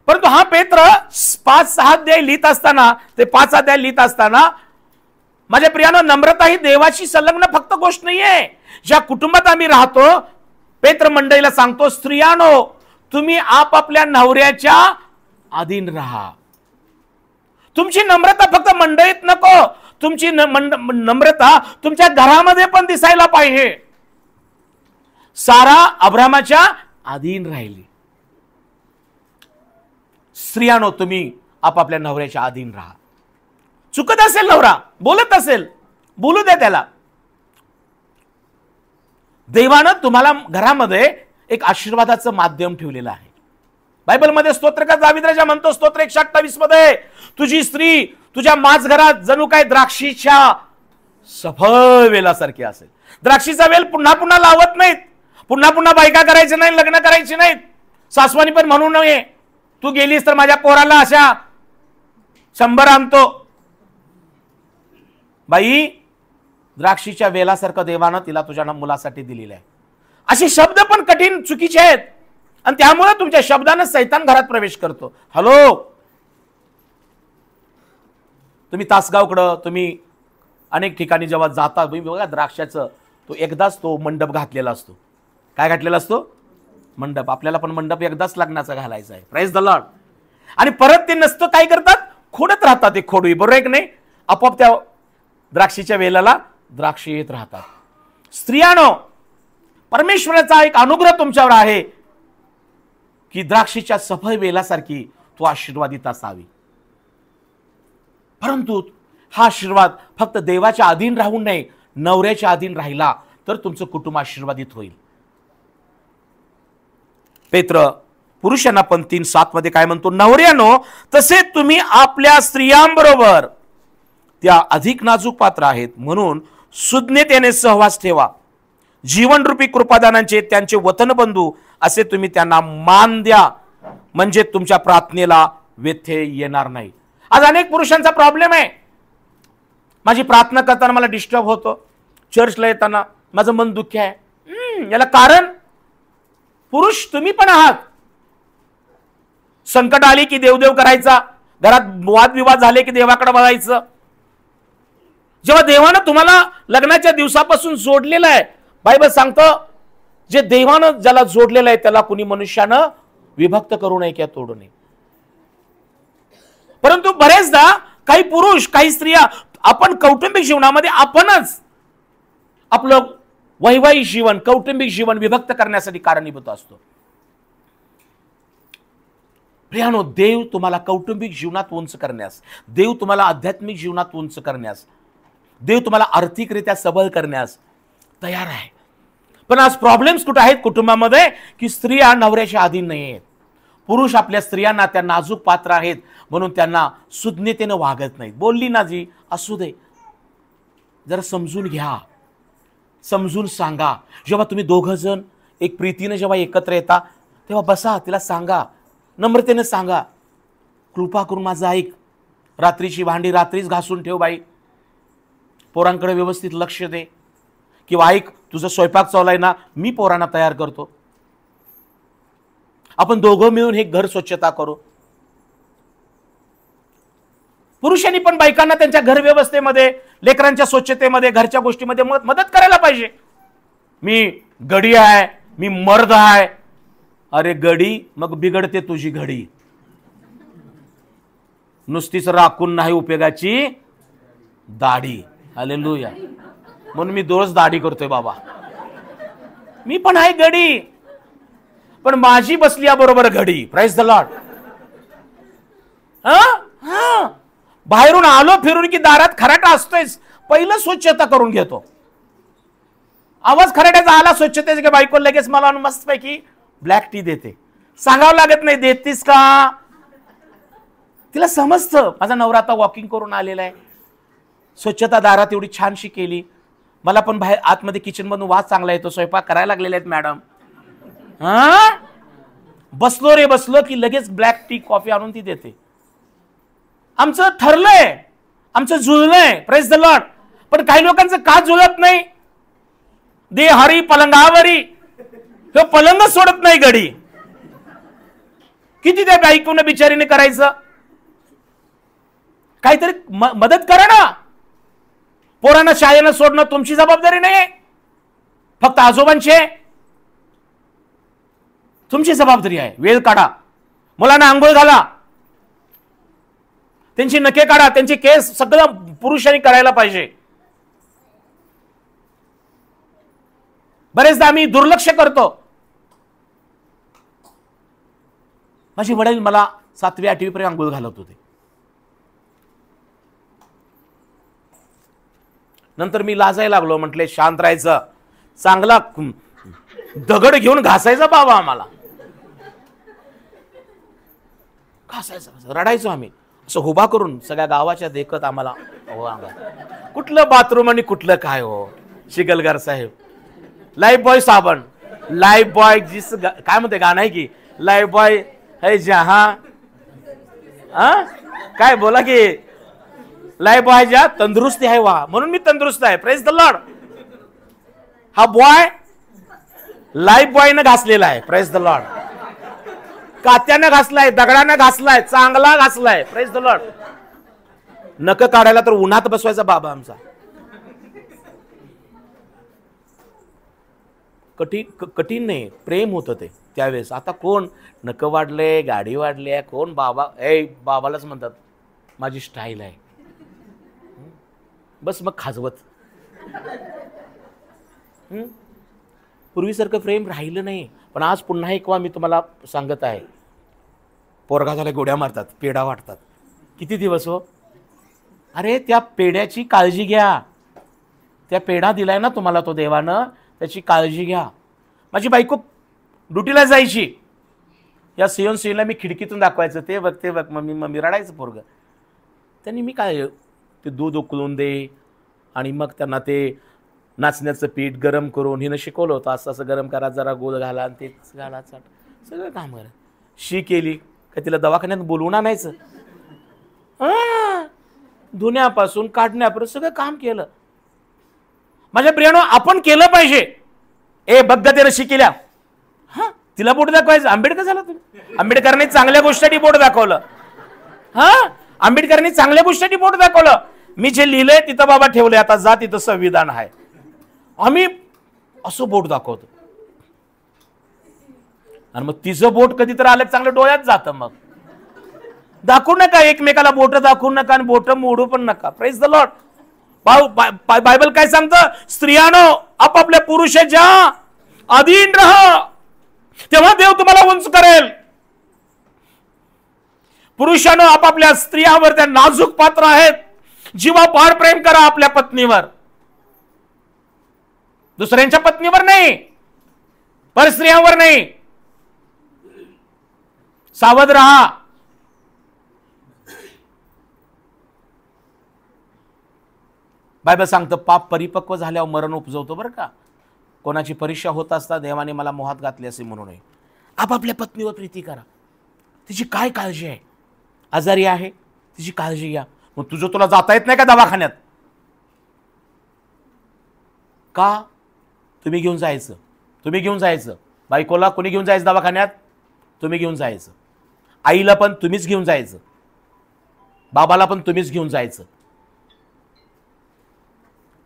परंतु हा पेत्र 5-6 अध्याय लिहित असताना, ते 5 अध्याय लिहित असताना, माझ्या प्रियानो, नम्रता ही देवाशी संलग्न फक्त गोष्ट नाहीये. ज्या कुटुंबात आम्ही राहतो, पेत्र मंडळीला सांगतो, स्त्रियांनो तुम्ही आपापल्या नवऱ्याच्या अधीन राहा. तुमची नम्रता फक्त मंडळीत नको, तुमची नम्रता तुमच्या घरामध्ये पण दिसायला पाहिजे. सारा अब्रामाच्या अधीन राहिली. स्त्रियांनो तुम्ही आपापल्या नवऱ्याच्या अधीन राहा. चुकत असेल नवरा, बोलत असेल, बोलू द्या त्याला. देवानं तुम्हाला घरामध्ये एक आशीर्वादाचं माध्यम ठेवलेलं आहे. बायबलमध्ये स्तोत्रकार दावीद राजा म्हणतो, स्तोत्र 128 मध्ये, तुझी स्त्री तुझ्या माझघरात जणू काय द्राक्षीच्या सफळ वेलासारखी असेल. द्राक्षीचा वेल पुन्हा पुन्हा लावत नाहीत, पुन्हा पुन्हा बायका करायची नाही, लग्न करायची नाहीत. सासवानी पण म्हणू नये, तू गेलीस तर माझ्या पोराला अशा 100 आणतो. बाई, द्राक्षीच्या वेलासारखं देवानं तिला तुझ्या मुलासाठी दिलेलं आहे. असे शब्द पण कठीण चुकीचे आहेत आणि त्यामुळे तुमच्या शब्दानं सैतान घरात प्रवेश करतो. हॅलो, तुम्ही तासगावकडं, तुम्ही अनेक ठिकाणी जेव्हा जाता, बघा द्राक्षाचं तो एकदाच तो मंडप घातलेला असतो. काय घातलेला असतो? मंडप, आपल्याला पण मंडप एकदाच लग्नाचा घालायचा आहे. Praise the lord. आणि परत ते नसतं काय करतात, खोडत राहतात ते खोडवी, बरोबर आहे की नाही? आपोआप त्या द्राक्षीच्या वेलाला द्राक्ष येत राहतात. स्त्रियानो, परमेश्वराचा एक अनुग्रह तुमच्यावर आहे की द्राक्षीच्या सफळ वेलासारखी तू आशीर्वादित असावी. परंतु हा आशीर्वाद फक्त देवाच्या अधीन राहून नाही, नवऱ्याच्या अधीन राहिला तर तुमचं कुटुंब आशीर्वादित होईल. पेत्र पुरुषांना पण 3:7 मध्ये काय म्हणतो, नवऱ्यानो तसे तुम्ही आपल्या स्त्रियांबरोबर त्या अधिक नाजूक पात्र आहेत म्हणून सुज्ञतेने सहवास ठेवा. जीवनरूपी कृपादानांचे त्यांचे वतनबंधू असे तुम्ही त्यांना मान द्या, म्हणजे तुमच्या प्रार्थनेला व्यत्यय येणार नाही. आज अनेक पुरुषांचा प्रॉब्लेम आहे, माझी प्रार्थना करताना मला डिस्टर्ब होतो, चर्चला येताना माझं मन दुःखी आहे. याला कारण पुरुष तुम्ही पण आहात. संकट आली की देवदेव करायचा, घरात वादविवाद झाले की देवाकडे बघायचं. जेव्हा देवानं तुम्हाला लग्नाच्या दिवसापासून जोडलेलं आहे, बायबल सांगतं जे देवानं ज्याला जोडलेलं आहे त्याला कुणी मनुष्यानं विभक्त करू नये किंवा तोडू नये. परंतु बरेचदा काही पुरुष, काही स्त्रिया, आपण कौटुंबिक जीवनामध्ये आपणच आपलं वैवाहिक जीवन, कौटुंबिक जीवन विभक्त करण्यासाठी कारणीभूत असतो. प्रियानो, देव तुम्हाला कौटुंबिक जीवनात उंच करण्यास, देव तुम्हाला आध्यात्मिक जीवनात उंच करण्यास, देव तुम्हाला आर्थिकरित्या सबल करण्यास तयार आहे. पण आज प्रॉब्लेम्स कुठे आहेत कुटुंबामध्ये, की स्त्रिया नवऱ्याच्या अधीन नाही आहेत. पुरुष आपल्या स्त्रियांना त्या नाजूक पात्र आहेत म्हणून त्यांना सुज्ञतेनं वागत नाहीत. बोलली ना जी, असू दे, जरा समजून घ्या, समजून सांगा. जेव्हा तुम्ही दोघं जण एक प्रीतीने जेव्हा एकत्र येता तेव्हा बसा, तिला सांगा, नम्रतेने सांगा, कृपा करून माझं ऐक, रात्रीची भांडी रात्रीच घासून ठेव बाई, पोरांकडे व्यवस्थित लक्ष दे, किंवा ऐक तुझं स्वयंपाक चाललाय ना, मी पोरांना तयार करतो, आपण दोघं मिळून हे घर स्वच्छता करू. पुरुषांनी पण बायकांना त्यांच्या घर व्यवस्थेमध्ये, लेकरांच्या स्वच्छतेमध्ये, घरच्या गोष्टीमध्ये मदत करायला पाहिजे. मी गडी आहे, मी मर्द आहे. अरे गडी, मग बिघडते तुझी घडी. नुसतीच राखून नाही उपयोगाची दाढी. हालेलुया. म्हणून मी रोज दाढी करतोय बाबा. मी पण आहे गडी, पण माझी बसली बरोबर घडी. Praise the lord. बाहेरून आलो फिरून की दारात खराटा असतोयच, पहिलं स्वच्छता करून घेतो. आवाज खराट्याचा आला स्वच्छतेचा की बायको लगेच मला मस्तपैकी ब्लॅक टी देते. सांगावं लागत नाही, देतीस का, तिला समजतं माझा नवरा आता वॉकिंग करून आलेला आहे. स्वच्छता दारात एवढी छानशी केली, मला पण बाहेर आतमध्ये किचन मधून वास चांगला येतो, स्वयंपाक करायला लागलेले आहेत मॅडम. बसलो रे बसलो की लगेच ब्लॅक टी कॉफी आणून ती देते. आमचं ठरलंय, आमचं जुळलंय. Praise the lord. पण काही लोकांचं का जुळत नाही, दे हरी पलंगावरी, तो पलंग सोडत नाही गडी. किती त्या बायकोने बिचारीने करायचं, काहीतरी मदत करा ना. पोरांना शाळेनं सोडणं तुमची जबाबदारी नाही, फक्त आजोबांची, तुमची जबाबदारी आहे. वेळ काढा, मुलांना आंघोळ घाला, त्यांची नखे काढा, त्यांचे केस सगळं पुरुषांनी करायला पाहिजे. बरेचदा आम्ही दुर्लक्ष करतो. माझे वडील मला 7वी 8वी पर्यंत आंघोळ घालत होते. नंतर मी लाजायला लागलो, म्हटले शांत राहायचं, चांगला दगड घेऊन घासायचा बाबा आम्हाला, घासायचं. रडायचो आम्ही असं उभा करून, सगळ्या गावाच्या देखत आम्हाला. कुठलं बाथरूम आणि कुठलं काय हो शिकलगार साहेब. लाईफ बॉय साबण, लाईफ बॉय जिस काय म्हणते गाणं आहे की, लाईफ बॉय है जहां, काय बोला की, लाईफ बॉय ज्या तंदुरुस्ती आहे वा, म्हणून मी तंदुरुस्त आहे. Praise the lord. हा बॉय लाईफ बॉयनं घासलेला आहे. Praise the lord. कात्यानं घासलाय, दगडानं घासलाय, चांगला घासलाय. Praise the Lord. नख काढायला तर उन्हात बसवायचा बाबा आमचा. कठीण नाही, प्रेम होतं ते त्यावेळेस. आता कोण नकं वाढले, गाडी वाढली आहे, कोण बाबा बाबालाच म्हणतात माझी स्टाईल आहे, बस मग खाजवत. पूर्वीसारखं प्रेम राहिलं नाही. पण आज पुन्हा एक मी तुम्हाला सांगत आहे, पोरगा झाला गोड्या मारतात, पेढा वाटतात. किती दिवस हो. अरे त्या पेढ्याची काळजी घ्या. त्या पेढा दिलाय ना तुम्हाला तो देवानं, त्याची काळजी घ्या. माझी बायको ड्युटीला जायची, या सीला मी खिडकीतून दाखवायचं, ते बघ मम्मी रडायचं पोरग. त्यांनी मी काय ते दूध उकळून दे आणि मग त्यांना ते नाचण्याचं पीठ गरम करून हिनं शिकवलं होतं, असं असं गरम करा, जरा गोल घाला आणि तेच घाला, चाट सगळं काम करा. केली का तिला दवाखान्यात बोलवून आणायचं, धुण्यापासून काढण्यापर्यंत सगळं काम केलं. माझ्या प्रियानो, आपण केलं पाहिजे. बघ ते रशी केल्या, तिला बोट दाखवायचं. आंबेडकर झाला तुम्ही. आंबेडकरांनी चांगल्या गोष्टीसाठी बोट दाखवलं. आंबेडकरांनी चांगल्या गोष्टीसाठी बोट दाखवलं. मी जे लिहिलंय तिथं बाबा ठेवलंय, आता जा तिथं संविधान आहे. आम्ही असं बोट दाखवतो आणि मग तिचं बोट कधी तर आलं चांगलं डोळ्यात जातं. मग दाखवू नका एकमेकाला, बोट दाखवू नका आणि बोट मोडू पण नका. Praise the Lord. बायबल काय सांगतं, स्त्रियानो आपापल्या पुरुषाच्या अधीन राहा, तेव्हा देव तुम्हाला उंच करेल. पुरुषांनो आपापल्या स्त्रियांवर त्या नाजूक पात्र आहेत, जीवापाड प्रेम करा आपल्या पत्नीवर, दुसऱ्यांच्या पत्नीवर नाही, पर स्त्रियांवर नाही. सावध रहा. बायबल सांगतं पाप परिपक्व झाल्यावर मरण उपजवतो बरं का. कोणाची परीक्षा होत असता देवाने मला मोहात घातली असे म्हणू नये. आपापल्या पत्नीवर प्रीती करा. तिची काय काळजी आहे, आजारी आहे तिची काळजी घ्या. मग तुला जाता येत नाही का दवाखान्यात, का तुम्ही घेऊन जायचं. बायकोला कोणी घेऊन जायचं दवाखान्यात, तुम्ही घेऊन जायचं. आईला पण तुम्हीच घेऊन जायचं, बाबाला पण तुम्हीच घेऊन जायचं.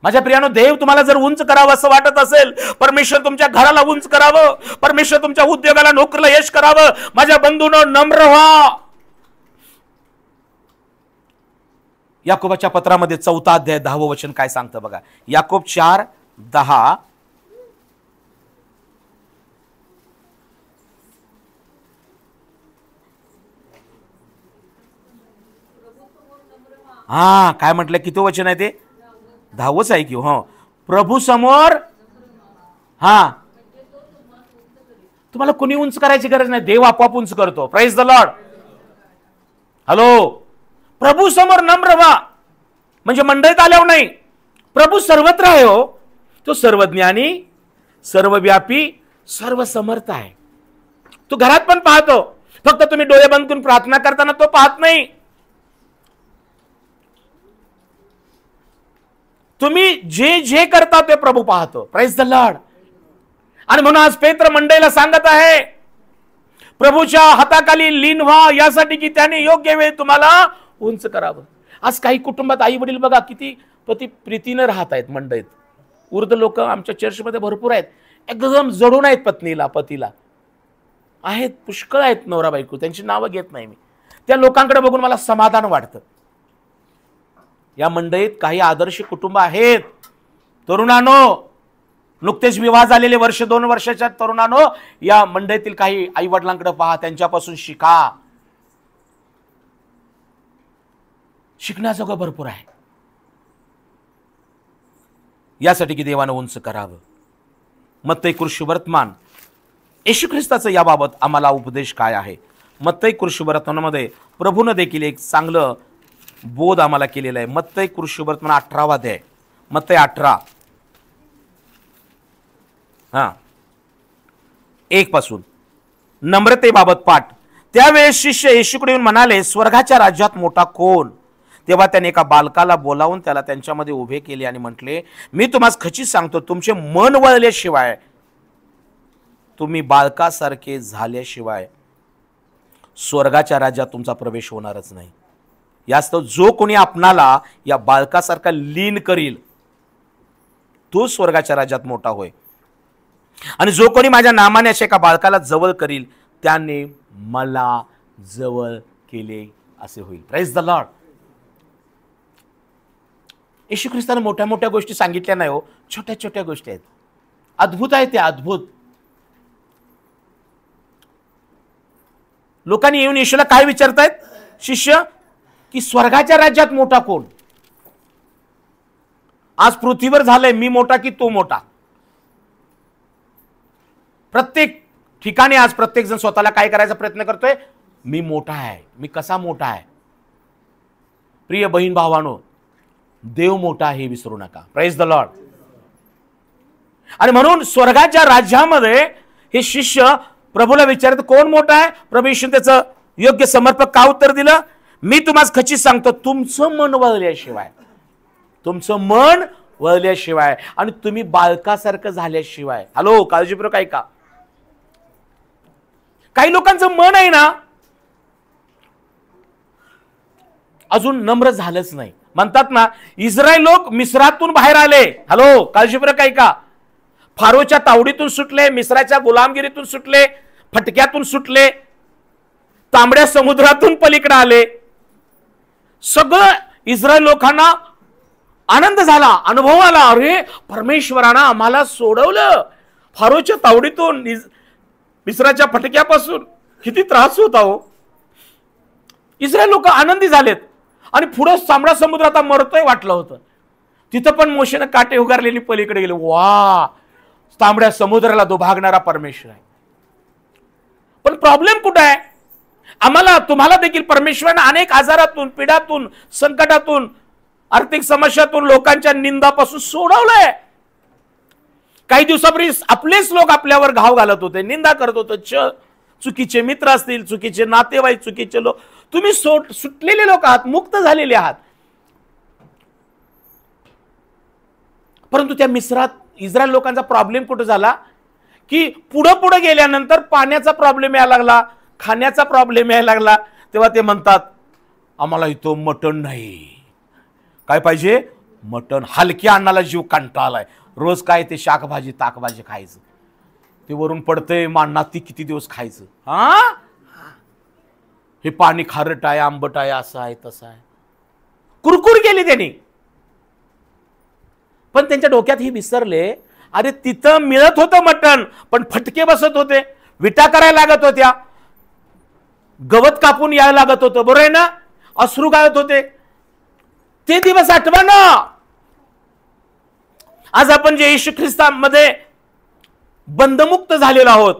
माझ्या प्रियानो, देव तुम्हाला जर उंच करावं असं वाटत असेल, परमेश्वर तुमच्या घराला उंच करावं, परमेश्वर तुमच्या उद्योगाला नोकरीला यश करावं, माझ्या बंधूंनो नम्र व्हा. याकोबाच्या पत्रामध्ये 4 अध्याय 10 वचन काय सांगतं बघा. याकोब 4:10. काय म्हटलं, किती वचन आहे ते? 10वंच आहे की. प्रभू समोर तुम्हाला कोणी उंच करायची गरज नाही, देव आपोआप उंच करतो. Praise the Lord. हॅलो. प्रभू समोर नम्र व्हा, म्हणजे मंडळीत आल्यावर नाही. प्रभू सर्वत्र आहे हो. तो सर्वज्ञानी, सर्वव्यापी, सर्वसमर्थ आहे. तो घरात पण पाहतो. फक्त तुम्ही डोळे बंद करून प्रार्थना करताना तो पाहत नाही. तुम्ही जे जे करता ते प्रभू पाहतो. Praise the lord. आणि म्हणून आज पेत्र मंडळीला सांगत आहे, प्रभूच्या हाताखाली लीन व्हा, यासाठी की त्याने योग्य वेळ तुम्हाला उंच करावं. आज काही कुटुंबात आई वडील बघा किती पती प्रीतीनं राहत आहेत मंडळीत. वृद्ध लोक आमच्या चर्चमध्ये भरपूर आहेत, एकदम जडून आहेत पतीला आहेत, पुष्कळ आहेत नवरा बायको, त्यांची नावं घेत नाही मी. त्या लोकांकडे बघून मला समाधान वाटतं. या मंडळीत काही आदर्श कुटुंब आहेत. तरुणांनो, नुकतेच विवाह झालेले 1-2 वर्षाच्या तरुणांनो, या मंडळीतील काही आई वडिलांकडे पहा, त्यांच्यापासून शिका. शिकण्याजोगं भरपूर आहे. यासाठी की देवानं उंच करावं. मत्तई कृष्णवर्तमान येशू ख्रिस्ताचं याबाबत आम्हाला उपदेश काय आहे. मत्तई कृष्णवर्तमानामध्ये प्रभूनं देखील एक चांगलं बोध आम्हाला केलेला आहे. मत्तई कृष्णवर्तमान 18 अध्याय, मत्तई 18 1 पासून. नम्रतेबाबत पाठ. त्यावेळेस शिष्य येशूकडे येऊन म्हणाले, स्वर्गाच्या राज्यात मोठा कोण? तेव्हा त्याने एका बालकाला बोलावून त्याला त्यांच्यामध्ये उभे केले आणि म्हटले, मी तुम्हाला खचित सांगतो, तुमचे मन वळल्याशिवाय, तुम्ही बालकासारखे झाल्याशिवाय स्वर्गाच्या राज्यात तुमचा प्रवेश होणारच नाही. यास्तव जो कोणी आपणाला या बालकासारखा लीन करील, तो स्वर्गाच्या राज्यात मोठा होय. आणि जो कोणी माझ्या नामाने अशा एका बालकाला जवळ करील त्याने मला जवळ केले असे होईल. Praise the lord. येशू ख्रिस्ताने मोठ्या मोठ्या गोष्टी सांगितल्या नाही हो, छोट्या छोट्या गोष्टी आहेत, अद्भुत आहेत त्या, अद्भुत. लोकांनी येऊन येशूला काय विचारतायत शिष्य, की स्वर्गाच्या राज्यात मोठा कोण? आज पृथ्वीवर झालंय मी मोठा की तो मोठा? प्रत्येक ठिकाणी आज प्रत्येक जण स्वतःला काय करायचा प्रयत्न करतोय, मी मोठा आहे. मी कसा मोठा आहे? प्रिय बहीण भावानो, देव मोठा आहे हे विसरू नका. Praise the lord. आणि म्हणून स्वर्गाच्या राज्यामध्ये हे शिष्य प्रभूला विचारत कोण मोठा आहे? प्रभू येशूने त्याचं योग्य समर्पक का उत्तर दिलं, मी तुम्हाला खचित सांगतो, तुमचं मन वळल्याशिवाय, तुमचं मन वळल्याशिवाय आणि तुम्ही बालकासारखं झाल्याशिवाय. हॅलो, काळजीपूर्वक ऐका. काही लोकांचं मन आहे ना अजून नम्र झालंच नाही. म्हणतात ना, इस्रायल लोक मिस्रातून बाहेर आले. हॅलो, काळजीपूर्वक ऐका. फारोच्या तावडीतून सुटले, मिस्राच्या गुलामगिरीतून सुटले, फटक्यातून सुटले, तांबड्या समुद्रातून पलीकडे आले. सगळं इस्रायल लोकांना आनंद झाला, अनुभव आला. अरे, परमेश्वरानं आम्हाला सोडवलं फारोच्या तावडीतून, मिस्राच्या फटक्यापासून. किती त्रास होता हो. इस्रायल लोक आनंदी झालेत. आणि पुढे तांबडा समुद्र आता मरतोय वाटलं होतं. तिथं पण मोशेनं काटे उगारलेली पलीकडे गेले. वा, तांबड्या समुद्राला दुभागणारा परमेश्वर आहे. पण प्रॉब्लेम कुठं आहे? आम्हाला तुम्हाला देखील परमेश्वरानं अनेक आजारातून, पीडातून, संकटातून, आर्थिक समस्यातून, लोकांच्या निंदापासून सोडवलंय. काही दिवसापूर्वी आपलेच लोक आपल्यावर घाव घालत होते, निंदा करत होते. चुकीचे मित्र असतील, चुकीचे नातेवाईक, चुकीचे लोक. तुम्ही सुटलेले लोक आहात, मुक्त झालेले आहात. परंतु त्या मिस्रात इस्रायल लोकांचा प्रॉब्लेम कुठे झाला, की पुढे पुढे गेल्यानंतर पाण्याचा प्रॉब्लेम यायला लागला, खाण्याचा प्रॉब्लेम यायला लागला. तेव्हा ते म्हणतात, आम्हाला इथं मटण नाही. काय पाहिजे? मटण. हलक्या अन्नाला जीव कंटाळलाय. रोज काय ते शाकभाजी ताकभाजी खायचं, ते वरून पडतंय मांडणार, ती किती दिवस खायचं? हा, हे पाणी खारट आहे, आंबट आहे, असं आहे तसं आहे. कुरकुर केली त्यांनी. पण त्यांच्या डोक्यात हे विसरले, अरे तिथं मिळत होतं मटण, पण फटके बसत होते, विटा करायला लागत होत्या, गवत कापून यायला लागत होतं, बरोबर आहे ना, अश्रू गाळत होते. ते दिवस आठवा ना. आज आपण जे येशू ख्रिस्तामध्ये बंधमुक्त झालेलो आहोत,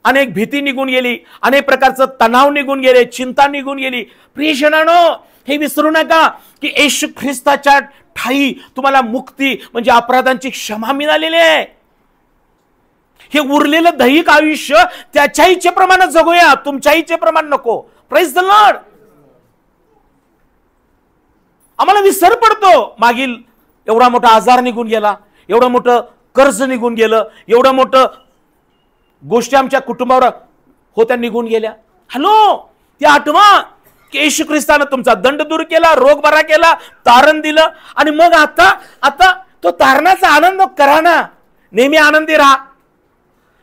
अनेक भीती निघून गेली, अनेक प्रकारचं तणाव निघून गेले, चिंता निघून गेली. प्रियजनांनो, हे विसरू नका की येशू ख्रिस्ताच्या ठाई तुम्हाला मुक्ती म्हणजे अपराधांची क्षमा मिळालेली आहे. हे उरलेलं दैहिक आयुष्य त्याच्या इच्छेप्रमाणे जगूया, तुमच्या इच्छेप्रमाणे नको. Praise the Lord. आम्हाला विसर पडतो, मागील एवढा मोठा आजार निघून गेला, एवढं मोठं कर्ज निघून गेलं, एवढं मोठं गोष्टी आमच्या कुटुंबावर होत्या निघून गेल्या. हॅलो, ते आठवा की येशू ख्रिस्तानं तुमचा दंड दूर केला, रोग बरा केला, तारण दिलं. आणि मग आता तो तारणाचा आनंद करा ना. नेहमी आनंदी राहा,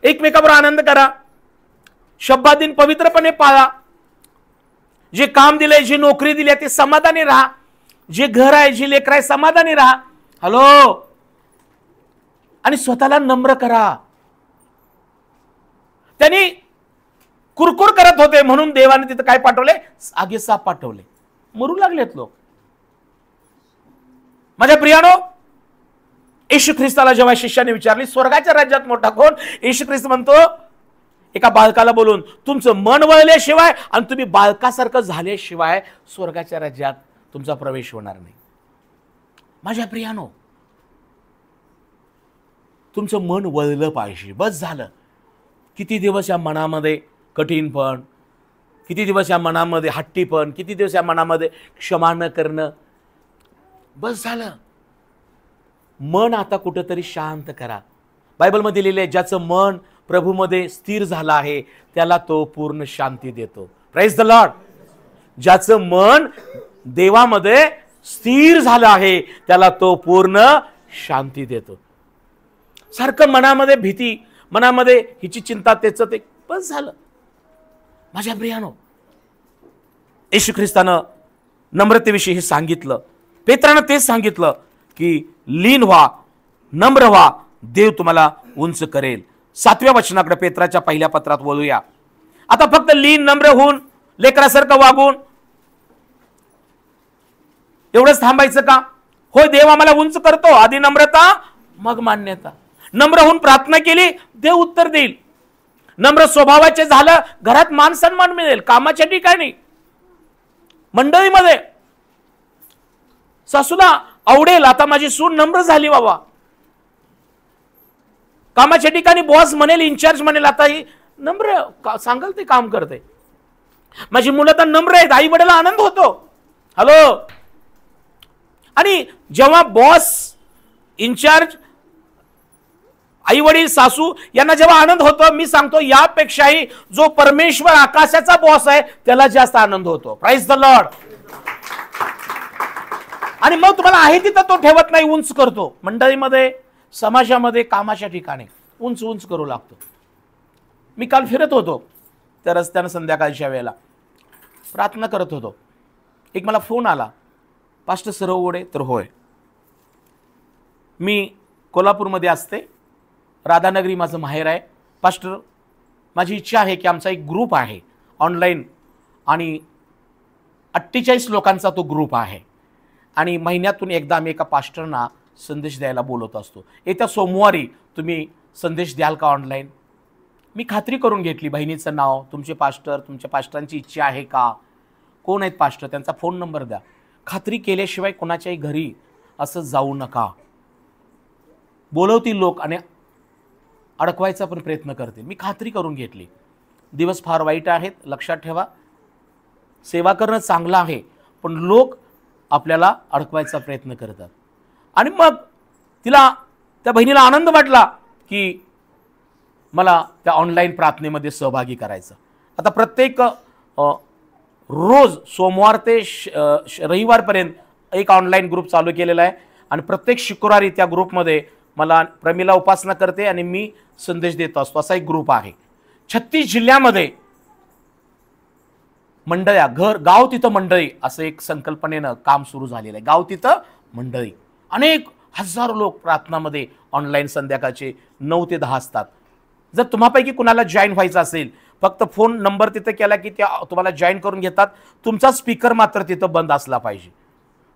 एकमेकाबरोबर आनंद करा, शब्द दिन पवित्रपणे पाळा. जे काम दिलंय, जी नोकरी दिली ते समाधानी राहा, जे घर आहे, जी लेकर आहे, समाधानी राहा. हॅलो, आणि स्वतःला नम्र करा. त्यांनी कुरकुर करत होते म्हणून देवाने तिथं काय पाठवले? आगी साप पाठवले. मरू लागलेत लोक. माझ्या प्रियानो, येशू ख्रिस्ताला जेव्हा शिष्याने विचारली स्वर्गाच्या राज्यात मोठा कोण, येशू ख्रिस्त म्हणतो एका बालकाला बोलून, तुमचं मन वळल्याशिवाय आणि तुम्ही बालकासारखं झाल्याशिवाय स्वर्गाच्या राज्यात तुमचा प्रवेश होणार नाही. माझ्या प्रियानो, तुमचं मन वळलं पाहिजे. बस झालं. किती दिवस या मनामध्ये कठीणपण, किती दिवस या मनामध्ये हट्टीपण, किती दिवस या मनामध्ये क्षमा न करणं. बस झालं. मन आता कुठेतरी शांत करा. बायबलमध्ये लिहिले, ज्याचं मन प्रभूमध्ये स्थिर झालं आहे त्याला तो पूर्ण शांती देतो. Praise the Lord. ज्याचं मन देवामध्ये स्थिर झालं आहे त्याला तो पूर्ण शांती देतो. सारखं मनामध्ये भीती, मनामध्ये हिची चिंता, त्याचं ते बस झालं. माझ्या प्रियानो, येशू ख्रिस्तानं नम्रतेविषयी हे सांगितलं. पेत्रानं तेच सांगितलं की लीन व्हा, नम्र व्हा, देव तुम्हाला उंच करेल. 7व्या वचनाकडे पेत्राच्या पहिल्या पत्रात वळूया. आता फक्त लीन नम्र होऊन लेकरासारखं वागून एवढंच थांबायचं का? होय, देव आम्हाला उंच करतो. आधी नम्रता मग मान्यता. नम्र होऊन प्रार्थना केली, देव उत्तर देईल. नम्र स्वभावाचे झालं, घरात मान सन्मान मिळेल, कामाच्या ठिकाणी, मंडळीमध्ये. सासूला आवडेल, आता माझी सून नम्र झाली बाबा. कामाच्या ठिकाणी बॉस म्हणेल, इन्चार्ज म्हणेल, आता ही नम्र सांगाल ते काम करते. माझी मुलं तर नम्र आहेत, आई वडिलांना आनंद होतो. हॅलो. आणि जेव्हा बॉस, इन्चार्ज, आई वडील, सासू यांना जेव्हा आनंद होतो, मी सांगतो यापेक्षाही जो परमेश्वर आकाशाचा बॉस आहे त्याला जास्त आनंद होतो. Praise the lord. आणि मग तुम्हाला आहे तिथं तो ठेवत नाही, उंच करतो. मंडळीमध्ये, समाजामध्ये, कामाच्या ठिकाणी उंच उंच करू लागतो. मी काल फिरत होतो त्या रस्त्यानं, संध्याकाळच्या वेळेला प्रार्थना करत होतो. एक मला फोन आला, पास्टर सरवडे. तर होय, मी कोल्हापूरमध्ये असते, राधानगरी माझं माहेर आहे. पास्टर, माझी इच्छा आहे की आमचा एक ग्रुप आहे ऑनलाईन, आणि 48 लोकांचा तो ग्रुप आहे, आणि महिन्यातून एकदा आम्ही एका पास्टरना संदेश द्यायला बोलत असतो. येत्या सोमवारी तुम्ही संदेश द्याल का ऑनलाईन? मी खात्री करून घेतली, बहिणीचं नाव, तुमचे पास्टर, तुमच्या पास्टरांची इच्छा आहे का, कोण आहेत पास्टर, त्यांचा फोन नंबर द्या. खात्री केल्याशिवाय कोणाच्याही घरी असं जाऊ नका. बोलवतील लोक आणि अडकवायचा पण प्रयत्न करतील. मी खात्री करून घेतली. दिवस फार वाईट आहेत, लक्षात ठेवा. सेवा करणं चांगलं आहे, पण लोक आपल्याला अडकवायचा प्रयत्न करतात. आणि मग त्या बहिणीला आनंद वाटला की मला त्या ऑनलाईन प्रार्थनेमध्ये सहभागी करायचं. आता प्रत्येक रोज सोमवार ते रविवारपर्यंत एक ऑनलाईन ग्रुप चालू केलेला आहे, आणि प्रत्येक शुक्रवारी त्या ग्रुपमध्ये मला प्रमिला उपासना करते आणि मी संदेश देत असतो. असा एक ग्रुप आहे. 36 जिल्ह्यामध्ये मंडळ्या, गाव तिथं मंडळी, असं एक संकल्पनेनं काम सुरू झालेलं आहे. गाव तिथं मंडळी. अनेक हजारो लोक प्रार्थनामध्ये ऑनलाईन संध्याकाळचे 9 ते 10 असतात. जर तुम्हापैकी कुणाला जॉईन व्हायचं असेल, फक्त फोन नंबर तिथं केला की त्या तुम्हाला जॉईन करून घेतात. तुमचा स्पीकर मात्र तिथं बंद असला पाहिजे,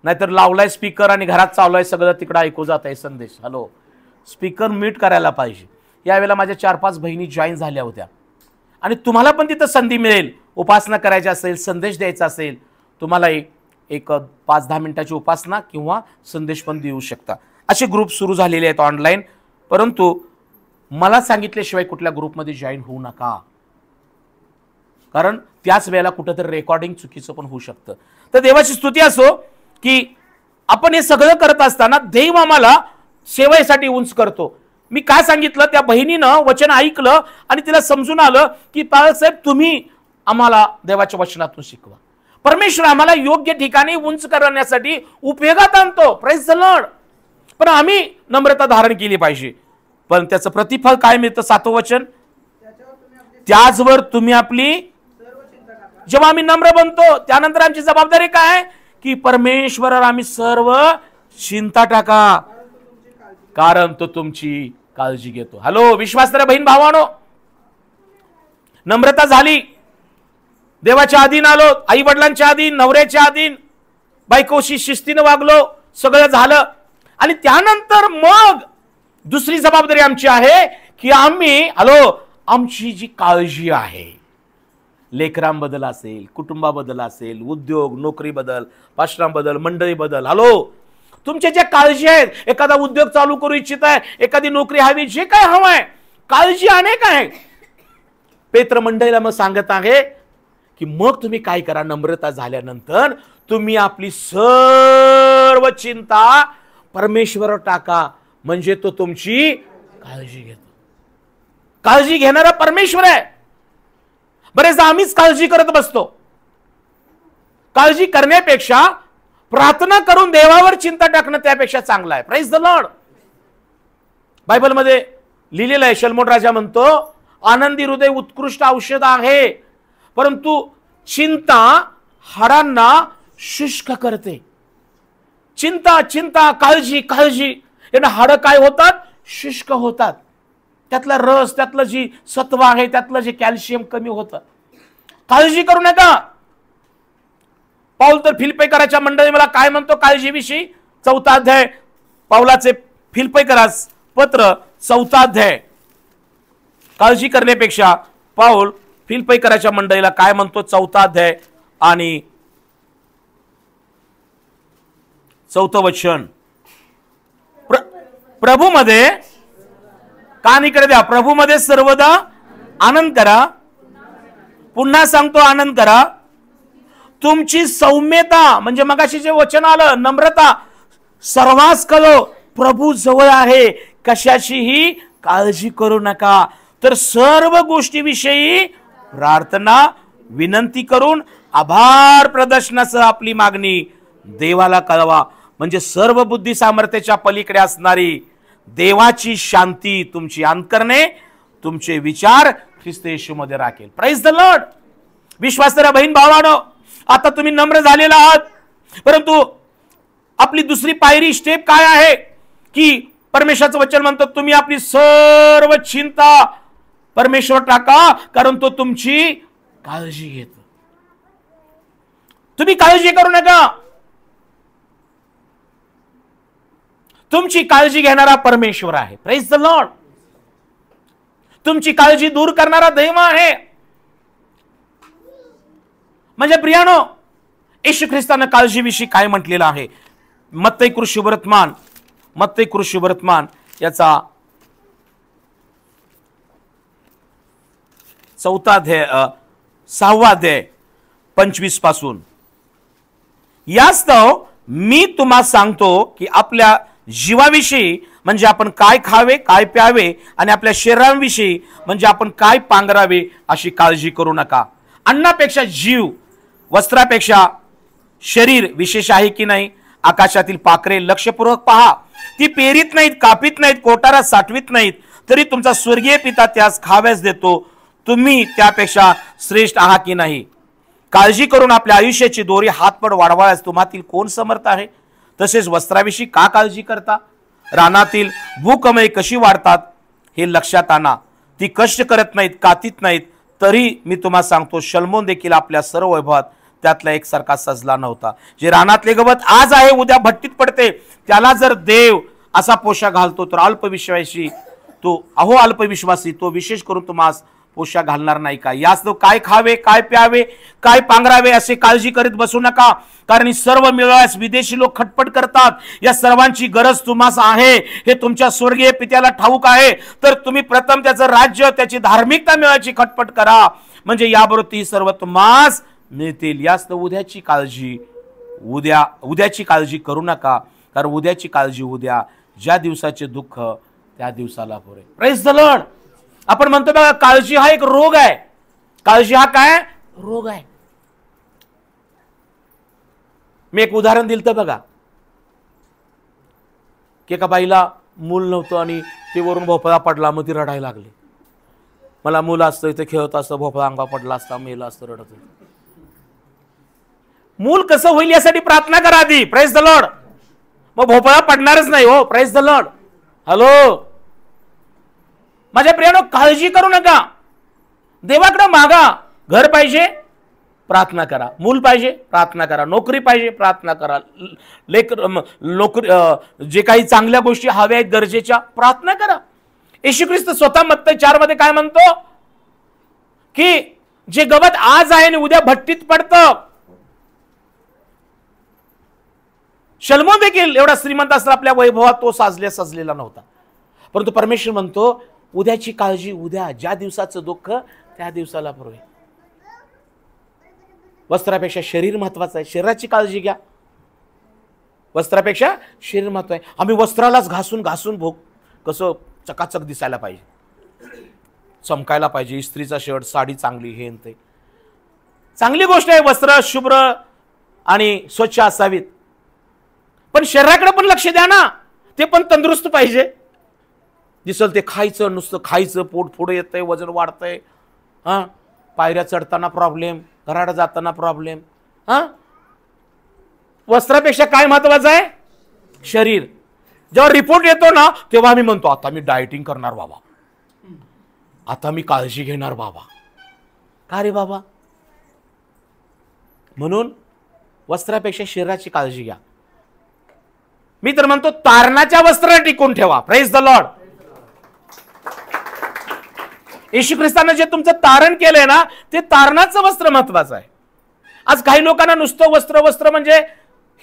नाहीतर लावलाय स्पीकर आणि घरात चालू सगळं, तिकडं ऐकू जात आहे संदेश. हॅलो, स्पीकर म्यूट करायला पाहिजे. यावेळेला माझ्या 4-5 बहिणी जॉईन झाल्या होत्या. आणि तुम्हाला पण तिथं संधी मिळेल, उपासना करायची असेल, संदेश द्यायचा असेल, तुम्हाला एक 5-10 मिनिटाची उपासना किंवा संदेश पण देऊ शकता. असे ग्रुप सुरू झालेले आहेत ऑनलाईन. परंतु मला सांगितल्याशिवाय कुठल्या ग्रुपमध्ये जॉईन होऊ नका, कारण त्याच वेळेला कुठंतरी रेकॉर्डिंग चुकीचं पण होऊ शकतं. तर देवाची स्तुती असो की आपण हे सगळं करत असताना देव आम्हाला सेवेसाठी उंच करतो. मी काय सांगितलं, त्या बहिणीनं वचन ऐकलं आणि तिला समजून आलं की बाळासाहेब, तुम्ही आम्हाला देवाच्या वचनातून शिकवा. परमेश्वर आम्हाला योग्य ठिकाणी उंच करण्यासाठी उपयोगात आणतो. Praise the lord. पण आम्ही नम्रता धारण केली पाहिजे. पण त्याचं प्रतिफळ काय मिळतं? 7वं वचन, त्याचवर तुम्ही आपली, जेव्हा आम्ही नम्र बनतो त्यानंतर आमची जबाबदारी काय की परमेश्वरावर आम्ही सर्व चिंता टाका, कारण तो तुमची काळजी घेतो. हॅलो विश्वासणाऱ्या बहीण भावानो, नम्रता झाली, देवाच्या अधीन आलो, आई वडिलांच्या अधीन, नवऱ्याच्या अधीन, बायकोशी शिस्तीनं वागलो, सगळं झालं. आणि त्यानंतर मग दुसरी जबाबदारी आमची आहे की आम्ही, हॅलो, आमची जी काळजी आहे, लेकरांबद्दल असेल, कुटुंबाबद्दल असेल, उद्योग नोकरीबद्दल, पास्टरांबद्दल, मंडळीबद्दल, हॅलो, तुमच्या ज्या काळजी आहेत, एखादा उद्योग चालू करू इच्छित आहे, एखादी नोकरी हवी, जे काय हवं आहे, काळजी अनेक आहे. पेत्र मंडळीला मग सांगत आहे की मग तुम्ही काय करा, नम्रता झाल्यानंतर तुम्ही आपली सर्व चिंता परमेश्वरावर टाका, म्हणजे तो तुमची काळजी घेतो. काळजी घेणारा परमेश्वर आहे. बरेचदा आम्हीच काळजी करत बसतो. काळजी करण्यापेक्षा प्रार्थना करून देवावर चिंता टाकणं त्यापेक्षा चांगलं आहे. Praise the Lord. बायबलमध्ये लिहिलेलं आहे, शलोमोन राजा म्हणतो, आनंदी हृदय उत्कृष्ट औषध आहे, परंतु चिंता हाडांना शुष्क करते. चिंता चिंता, काळजी काळजी यानं हाडं काय होतात? शुष्क होतात. त्यातला रस, त्यातलं जी सत्व आहे, त्यातलं जे कॅल्शियम कमी होतं. काळजी करू नका. पाऊल तर फिलिप्पीकराच्या मंडळी मला काय म्हणतो काळजीविषयी? 4 अध्याय पाऊलाचे फिलिप्पीकरास पत्र 4 अध्याय. काळजी करण्यापेक्षा पाऊल फिलिप्पीकराच्या मंडळीला काय म्हणतो? 4 अध्याय आणि 4 वचन. प्रभूमध्ये, कान इकडे द्या, प्रभूमध्ये सर्वदा आनंद करा. पुन्हा सांगतो, आनंद करा. तुमची सौम्यता, म्हणजे मगाशी जे वचन आलं, नम्रता, सर्वांस कळो प्रभू जवळ आहे, कशाचीही काळजी करू नका, तर सर्व गोष्टीविषयी प्रार्थना विनंती करून आभार प्रदर्शनासह आपली मागणी देवाला कळवा. म्हणजे सर्व बुद्धी सामर्थ्याच्या पलीकडे असणारी देवाची शांती तुमची अंतःकरणे, तुमचे विचार ख्रिस्त येशूमध्ये राखेल. Praise the lord. विश्वासणाऱ्या बहीण भावांनो, आता तुम्ही नम्र झालेला आहात, परंतु आपली दुसरी पायरी, स्टेप काय आहे? की परमेश्वराचं वचन म्हणतो, तुम्ही आपली सर्व चिंता परमेश्वर टाका, कारण तो तुमची काळजी घेतो. तुम्ही काळजी करू नका. तुमची काळजी घेणारा परमेश्वर आहे. Praise the Lord. तुमची काळजी दूर करणारा देव आहे. म्हणजे प्रियानो, येशू ख्रिस्तानं काळजीविषयी काय म्हटलेलं आहे? मत्ती कृषीवर्तमान याचा 4 अध्याय 6 अध्याय 25 पासून. यास्तव मी तुम्हाला सांगतो की आपल्या जीवाविषयी, म्हणजे आपण काय खावे, काय प्यावे, आणि आपल्या शरीराविषयी, म्हणजे आपण काय पांघरावे, अशी काळजी करू नका. अन्नापेक्षा जीव, वस्त्रापेक्षा शरीर विशेष आहे की नाही? आकाशातील पाखरे लक्षपूर्वक पहा, ती पेरीत नाहीत, कापीत नाहीत, कोठारात साठवीत नाहीत, तरी तुमचा स्वर्गीय पिता त्यास खाव्यास देतो. तुम्ही त्यापेक्षा श्रेष्ठ आहात की नाही? काळजी करून आपल्या आयुष्याची दोरी हातपड वाढवायस तुम्हातील कोण समर्थ आहे? तसेच वस्त्राविषयी का काळजी करता? रानातील भूकमळे कशी वाढतात हे लक्षात आणा. ती कष्ट करत नाहीत, कातीत नाहीत, तरी मी तुम्हाला सांगतो, शलोमोन देखील आपल्या सर्व वैभवात त्यातला एकसारखा सजला नव्हता. जे रानातले गवत आज आहे उद्या भट्टीत पडते, त्याला जर देव असा पोशाख घालतो, तर अल्पविश्वासी तो विशेष करून तुम्हाला पोशाख घालणार नाही का? याच काय खावे, काय प्यावे, काय पांघरावे असे काळजी करीत बसू नका, कारण सर्व मिळवण्यास विदेशी लोक खटपट करतात. या सर्वांची गरज तुम्हास आहे हे तुमच्या स्वर्गीय पित्याला ठाऊक आहे. तर तुम्ही प्रथम त्याचं राज्य, त्याची धार्मिकता मिळवायची खटपट करा, म्हणजे याबरोबर ती सर्व तुम्हास मिळतील. याच उद्याची काळजी करू नका, कारण उद्याची काळजी उद्या, ज्या दिवसाचे दुःख त्या दिवसाला पुरे. Praise the Lord. आपण म्हणतो बघा, काळजी हा एक रोग आहे. काळजी हा काय रोग आहे? मी एक उदाहरण दिलं तर बघा, की एका बाईला मूल नव्हतं आणि ते वरून भोपळा पडला, मग ती रडायला लागली. मला मूल असतं, इथे खेळत असतं, भोपळा अंगा पडला असता, मेला असतं, रडत होतं. मूल कसं होईल यासाठी प्रार्थना करा आधी. Praise the lord. मग भोपळा पडणारच नाही. हो, प्रेज द लॉर्ड. हॅलो माझ्या प्रियानो, काळजी करू नका. देवाकडे मागा. घर पाहिजे, प्रार्थना करा. मूल पाहिजे, प्रार्थना करा. नोकरी पाहिजे, प्रार्थना करा. नोकरी, जे काही चांगल्या गोष्टी हव्या आहेत गरजेच्या, प्रार्थना करा. येशू ख्रिस्त स्वतः मत्ती 4 मध्ये काय म्हणतो? की जे गवत आज आहे आणि उद्या भट्टीत पडतं. शलोमोन देखील एवढा श्रीमंत असला आपल्या वैभवात तो सजलेला नव्हता, परंतु परमेश्वर म्हणतो, उद्याची काळजी उद्या, ज्या दिवसाचं दुःख त्या दिवसाला पुरे. वस्त्रापेक्षा शरीर महत्वाचं आहे. शरीराची काळजी घ्या. वस्त्रापेक्षा शरीर महत्व आहे. आम्ही वस्त्रालाच घासून कसं चकाचक दिसायला पाहिजे, चमकायला पाहिजे. इस्त्रीचा शर्ट, साडी चांगली, हे ते चांगली गोष्ट आहे. वस्त्र शुभ्र आणि स्वच्छ असावीत, पण शरीराकडे पण लक्ष द्या ना. ते पण तंदुरुस्त पाहिजे. दिसल ते खायचं, नुसतं खायचं, पोट पुढे येतंय, वजन वाढतंय, हां, पायऱ्या चढताना प्रॉब्लेम, घराडं जाताना प्रॉब्लेम. हां, वस्त्रापेक्षा काय महत्वाचं आहे? शरीर. जेव्हा रिपोर्ट येतो ना तेव्हा आम्ही म्हणतो आता मी डाएटिंग करणार बाबा, आता मी काळजी घेणार बाबा. का रे बाबा? म्हणून वस्त्रापेक्षा शरीराची काळजी घ्या. मी तर म्हणतो तारणाच्या वस्त्राला टिकून ठेवा. Praise the lord. येशू ख्रिस्तानं जे तुमचं तारण केलंय ना ते तारणाचं वस्त्र महत्वाचं आहे. आज काही लोकांना नुसतं वस्त्र म्हणजे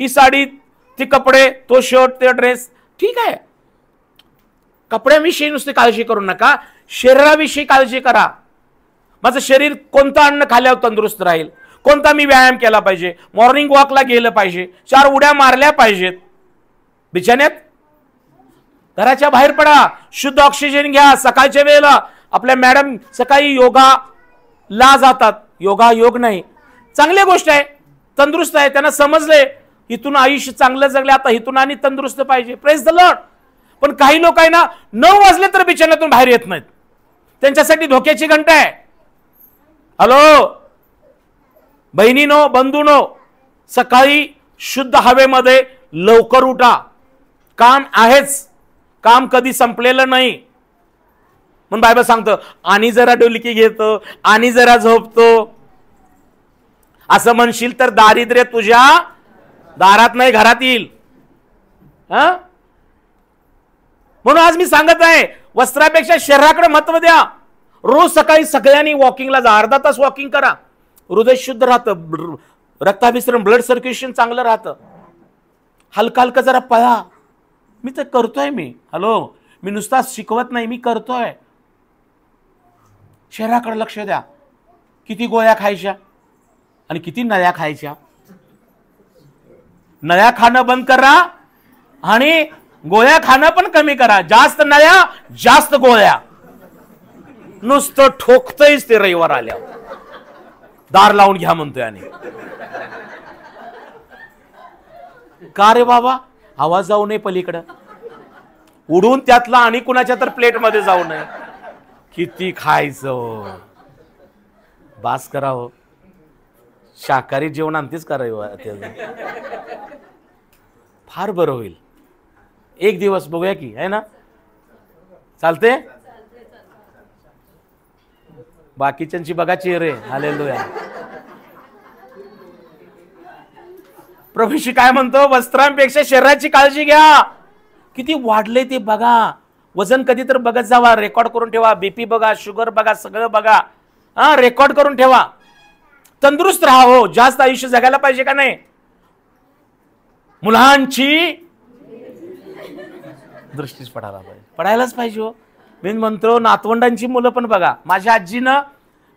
ही साडी, ती कपडे, तो शर्ट, ते ड्रेस, ठीक आहे. कपड्याविषयी नुसती काळजी करू नका, शरीराविषयी काळजी करा. माझं शरीर कोणतं अन्न खाल्यावर तंदुरुस्त राहील, कोणता मी व्यायाम केला पाहिजे, मॉर्निंग वॉकला गेलं पाहिजे, 4 उड्या मारल्या पाहिजेत, बिछाण्यात घराच्या बाहेर पडा, शुद्ध ऑक्सिजन घ्या. सकाळच्या वेळेला आपल्या मॅडम सकाळी योगाला जातात, योगा योग नाही, चांगली गोष्ट आहे, तंदुरुस्त आहे, त्यांना समजले इथून आयुष्य चांगलं जगले, आता इथून आणि तंदुरुस्त पाहिजे. Praise the lord. पण काही लोक आहे ना 9 वाजले तर बिछाण्यातून बाहेर येत नाहीत, त्यांच्यासाठी धोक्याची घंटा आहे. हॅलो बहिणीनो, बंधूनो, सकाळी शुद्ध हवेमध्ये लवकर उठा. काम आहेच, काम कधी संपलेलं नाही. म्हणून बायबल सांगतं आणि जरा डुलकी घेतो आणि जरा झोपतो. असं म्हणशील तर दारिद्र्य तुझ्या दारात नाही घरात येईल. म्हणून आज मी सांगत आहे वस्त्रापेक्षा शरीराकडे महत्व द्या. रोज सकाळी सगळ्यांनी वॉकिंगला जा, अर्धा तास वॉकिंग करा. हृदय शुद्ध राहतं, रक्ताभिसरण, ब्लड सर्क्युलेशन चांगलं राहतं. हलका हलका जरा पळा. मी तर करतोय. हॅलो, मी नुसता शिकवत नाही, मी करतोय. शरीराकडे लक्ष द्या. किती गोळ्या खायच्या आणि किती नळ्या खायच्या. नळ्या खाणं बंद करा आणि गोळ्या खाणं पण कमी करा. जास्त नळ्या जास्त गोळ्या. नुसतं ठोकतयच ते रविवार आल्या. दार लावून घ्या म्हणतोय. आणि का रे बाबा? आवाज जाऊ नये पलीकडं, उडून त्यातला आणि कुणाच्या तर प्लेट मध्ये जाऊ नये. किती खायचं, बास करावं. शाकाहारी जेवण आणतेच करावं, फार बरं होईल. एक दिवस बघूया की, है ना? चालते? बाकीच्यांची बघा चेहरे. हालेलुया. प्रभूशी काय म्हणतो? वस्त्रांपेक्षा शरीराची काळजी घ्या. किती वाढले ते बघा. वजन कधी तर बघत जावा, रेकॉर्ड करून ठेवा. बीपी बघा, शुगर बघा, सगळं बघा. रेकॉर्ड करून ठेवा. तंदुरुस्त राहा. हो, जास्त आयुष्य जगायला पाहिजे का नाही? मुलांची दृष्टीच पडायला पाहिजे, पडायलाच पाहिजे. हो, मी म्हणतो नातवंडांची मुलं पण बघा. माझ्या आजीनं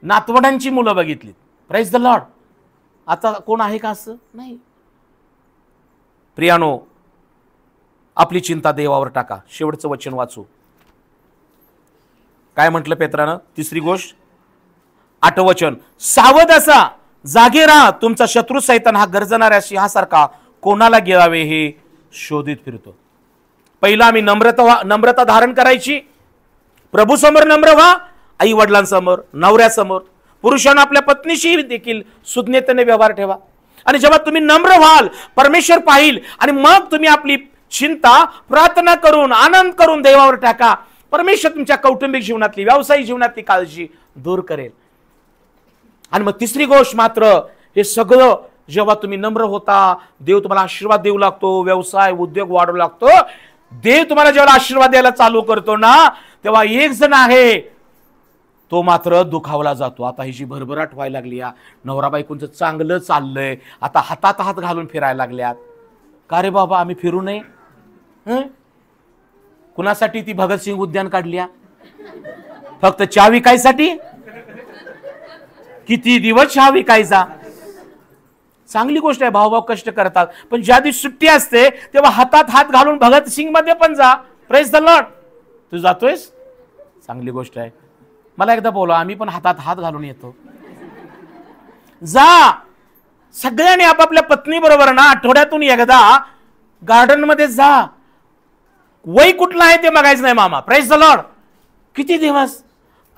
नातवंडांची मुलं बघितली. Praise the Lord. आता कोण आहे का असं? नाही. प्रियानो, आपली चिंता देवावर टाका. शेवटचं वचन वाचू. काय म्हटलं पेत्रानं? 3री गोष्ट, 8वं वचन, सावध असा, जागे राहा. तुमचा शत्रू सैतान हा गर्जणाऱ्या सिंहासारखा कोणाला गिळावे हे शोधित फिरतो. पहिला आम्ही नम्रता धारण करायची. प्रभू समोर नम्र व्हा, आई वडिलांसमोर, नवऱ्यासमोर. पुरुषांना आपल्या पत्नीशी देखील सुज्ञतेने व्यवहार ठेवा. आणि जेव्हा तुम्ही नम्र व्हाल, परमेश्वर पाहिल आणि मग तुम्ही आपली चिंता प्रार्थना करून, आनंद करून देवावर टाका. परमेश्वर तुमच्या कौटुंबिक जीवनातली, व्यावसायिक जीवनातली काळजी दूर करेल. आणि मग 3री गोष्ट मात्र, हे सगळं जेव्हा तुम्ही नम्र होता, देव तुम्हाला आशीर्वाद देऊ लागतो, व्यवसाय उद्योग वाढू लागतो. देव तुम्हाला जेव्हा आशीर्वाद द्यायला चालू करतो ना, तेव्हा एक जण आहे तो मात्र दुखावला जातो. आता हिची भरभराट व्हायला लागली, नवरा बायकोंचं चांगलं चाललंय, आता हातात हात घालून फिरायला लागल्यात. का रे बाबा, आम्ही फिरू नये? कुणासाठी ती भगतसिंग उद्यान काढल्या? फक्त चहा विकायसाठी? किती दिवस चहा विकायचा? चांगली गोष्ट आहे, भाऊ कष्ट करतात. पण ज्या दिवशी सुट्टी असते तेव्हा हातात हात घालून भगतसिंग मध्ये पण जा. Praise the lord. तू जातोयस? चांगली गोष्ट आहे. मला एकदा बोला, आम्ही पण हातात हात घालून येतो. जा. सगळ्यांनी आपापल्या पत्नी बरोबर ना आठवड्यातून एकदा गार्डन मध्ये जा. वय कुठलं आहे ते बघायचं नाही मामा. Praise the Lord. किती दिवस,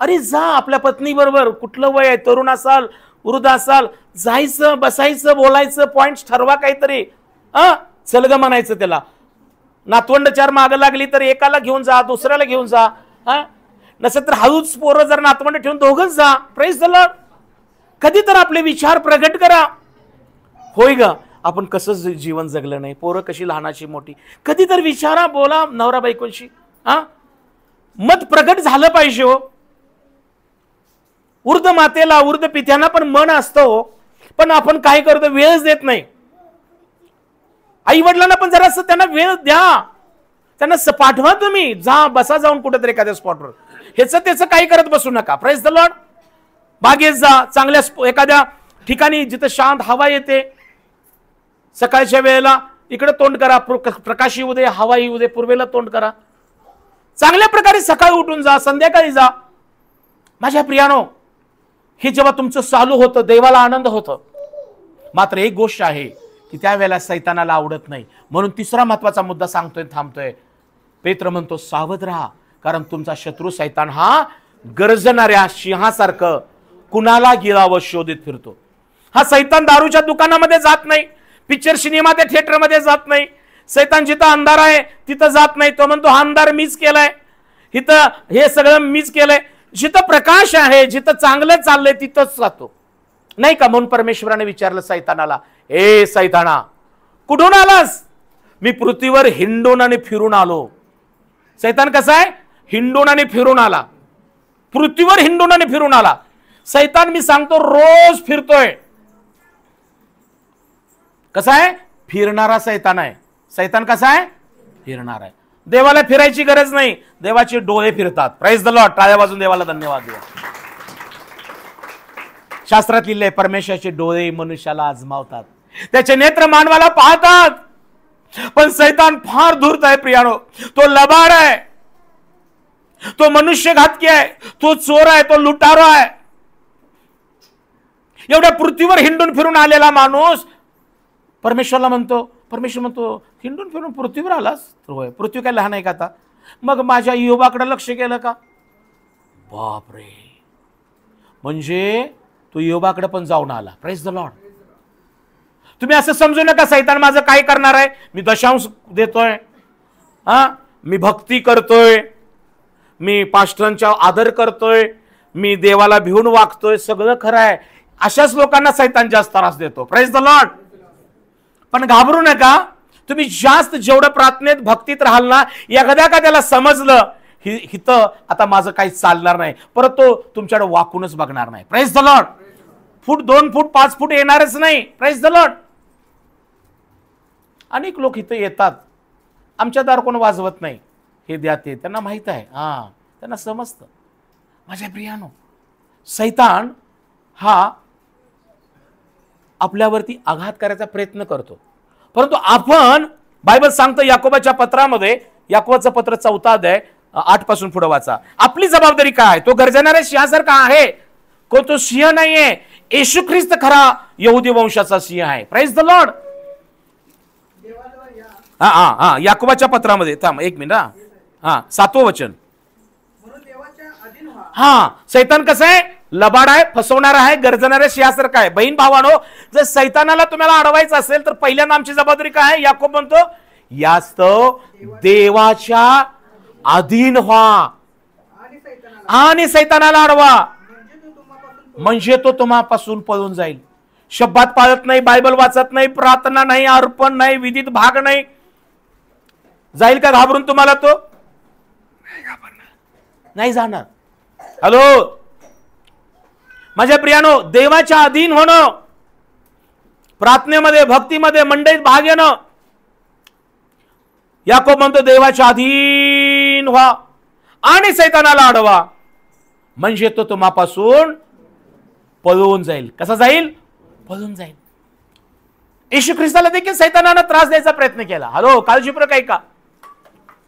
अरे जा आपल्या पत्नी बरोबर, कुठलं वय आहे, तरुण असाल वृद्ध असाल, जायचं बसायचं बोलायचं, पॉइंट ठरवा काहीतरी. चल ग म्हणायचं त्याला. नातवंड चार मागं लागली तर एकाला घेऊन जा, दुसऱ्याला घेऊन जा. नसेल तर हळूच पोरं जर नातवंड ठेवून दोघंच जा. Praise the Lord. कधी तर आपले विचार प्रगट करा. होय ग, आपण कसं जीवन जगलं नाही, पोरं कशी लहानाची मोठी, कधी तर विचारा, बोला नवरा बायकोशी. मत प्रगट झालं पाहिजे हो. वृद्ध मातेला वृद्ध पित्यांना पण मन असतं हो, पण आपण काय करतो, वेळच देत नाही. आई वडिलांना पण जरा त्यांना वेळ द्या, त्यांना पाठवा, तुम्ही जा बसा जाऊन कुठेतरी एखाद्या स्पॉटवर. ह्याचं त्याचं काही करत बसू नका. Praise the Lord. बागेत जा, चांगल्या एखाद्या ठिकाणी जिथं शांत हवा येते, सकाळच्या वेळेला इकडे तोंड करा, प्रकाश येऊ दे, हवा येऊ दे, पूर्वेला तोंड करा. चांगल्या प्रकारे सकाळी उठून जा, संध्याकाळी जा. माझ्या प्रियानो, हे जेव्हा तुमचं चालू होतं, देवाला आनंद होतं. मात्र एक गोष्ट आहे की त्यावेळेला सैतानाला आवडत नाही. म्हणून तिसरा महत्वाचा मुद्दा सांगतोय, थांबतोय. पेत्र म्हणतो सावध राहा, कारण तुमचा शत्रू सैतान हा गर्जणाऱ्या सिंहासारखं कुणाला गिळावं शोधित फिरतो. हा सैतान दारूच्या दुकानामध्ये जात नाही, पिक्चर सिनेमाच्या थिएटरमध्ये जात नाही. सैतान जिथं अंधार आहे तिथं जात नाही. तो म्हणतो हा अंधार मीच केलाय, इथं हे सगळं मीच केलंय. जिथं प्रकाश आहे, जिथं चांगलं चाललंय तिथंच जातो, नाही का. म्हणून परमेश्वराने विचारलं सैतानाला, ए सैताना कुठून आलास? मी पृथ्वीवर हिंडून आणि फिरून आलो. सैतान कसा आहे? हिंडून आणि फिरून आला. पृथ्वीवर हिंडून आणि फिरून आला. सैतान मी सांगतो रोज फिरतोय. कसा आहे? फिरणारा सैतान आहे. सैतान कसा आहे? फिरणार आहे. देवाला फिरायची गरज नाही, देवाचे डोळे फिरतात. Praise the lord. टाळ्या वाजून देवाला धन्यवाद द्या. शास्त्रात लिहिलंय, परमेश्वराचे डोळे मनुष्याला आजमावतात, त्याचे नेत्र मानवाला पाहतात. पण सैतान फार धूर्त आहे प्रियानो. तो लबाड आहे, तो मनुष्यघातकी आहे, तो चोर आहे, तो लुटारो आहे. एवढ्या पृथ्वीवर हिंडून फिरून आलेला माणूस परमेश्वर म्हणतो हिंडून फिरून पृथ्वीवर आलास तर होय, पृथ्वी काय लहान आहे का आता? मग माझ्या योबाकडे लक्ष केलं का? बापरे, म्हणजे तो योबाकडे पण जाऊन आला. Praise the Lord. तुम्ही असं समजू नका सैतान माझं काय करणार आहे, मी दशांश देतोय, मी भक्ती करतोय, मी पास्टरांचा आदर करतोय, मी देवाला भिवून वागतोय, सगळं खरं आहे. अशाच लोकांना सैतान जास्त त्रास देतो. Praise the lord. पण घाबरू नका. तुम्ही जास्त जेवढं प्रार्थनेत भक्तीत राहाल ना, एखाद्या का त्याला समजलं हिथं आता माझं काही चालणार नाही, परत तो तुमच्याकडे वाकूनच बघणार नाही. Praise the lord. Foot 2 foot 5 foot येणारच नाही. Praise the lord. अनेक लोक इथं येतात, आमच्या दार कोण वाजवत नाही, हे द्या ते, त्यांना माहित आहे, त्यांना समजतं. माझ्या प्रियानो, सैतान हा आपल्यावरती आघात करायचा प्रयत्न करतो, परंतु आपण, बायबल सांगतं याकोबाच्या पत्रामध्ये, याकोबाचं पत्र 4 अध्याय 8 पासून पुढे वाचा. आपली जबाबदारी काय? तो गर्जणाऱ्या सिंहासारखा आहे, कोण तो सिंह नाहीये. येशू ख्रिस्त खरा यहुदी वंशाचा सिंह आहे. Praise the Lord. याकोबाच्या पत्रामध्ये, थांब एक मिनिट, 7वं वचन. सैतान कसं आहे? लबाड आहे, फसवणार आहे, गर्जणाऱ्या सिंहासारखा आहे. बहीण भावानो, जर सैतानाला तुम्हाला अडवायचं असेल तर पहिल्यांदा आमची जबाबदारी काय आहे? याकोब म्हणतो यास्तव देवाच्या अधीन व्हा आणि सैतानाला अडवा, म्हणजे तो तुम्हापासून पळून जाईल. शब्दात पाळत नाही, बायबल वाचत नाही, प्रार्थना नाही, अर्पण नाही, विधीत भाग नाही, जाईल का घाबरून तुम्हाला? तो नाही जाणार. हॅलो माझ्या प्रियानो, देवाच्या अधीन होणं, प्रार्थनेमध्ये, भक्तीमध्ये, मंडळीत भाग येणं. याकोब म्हणतो देवाच्या अधीन व्हा आणि सैतानाला अडवा, म्हणजे तो तुम्हापासून पळून जाईल. कसा जाईल? पळून जाईल. येशू ख्रिस्ताला देखील सैतानानं त्रास द्यायचा प्रयत्न केला. हॅलो, काळजीपूर्वक ऐका.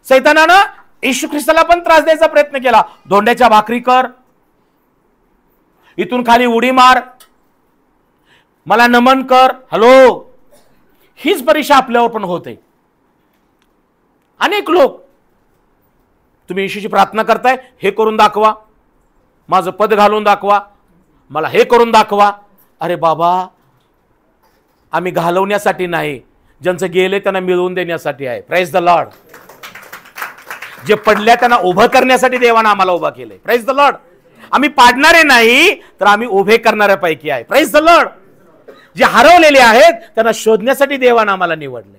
सैतानानं येशू ख्रिस्ताला पण त्रास द्यायचा प्रयत्न केला. धोंड्याच्या भाकरी कर, इथून खाली उडी मार, मला नमन कर. हॅलो, हीच परीक्षा आपल्यावर पण होते. अनेक लोक तुम्ही येशूची प्रार्थना करताय, हे करून दाखवा, माझं पद घालून दाखवा, मला हे करून दाखवा. अरे बाबा, आम्ही घालवण्यासाठी नाही, ज्यांचं गेले त्यांना मिळवून देण्यासाठी आहे. Praise the Lord. जे पडल्या त्यांना उभं करण्यासाठी देवानं आम्हाला उभा केलंय. Praise the Lord. आम्ही पाडणारे नाही, तर आम्ही उभे करणाऱ्यापैकी आहे. Praise the Lord. जे हरवलेले आहेत त्यांना शोधण्यासाठी देवानं आम्हाला निवडले.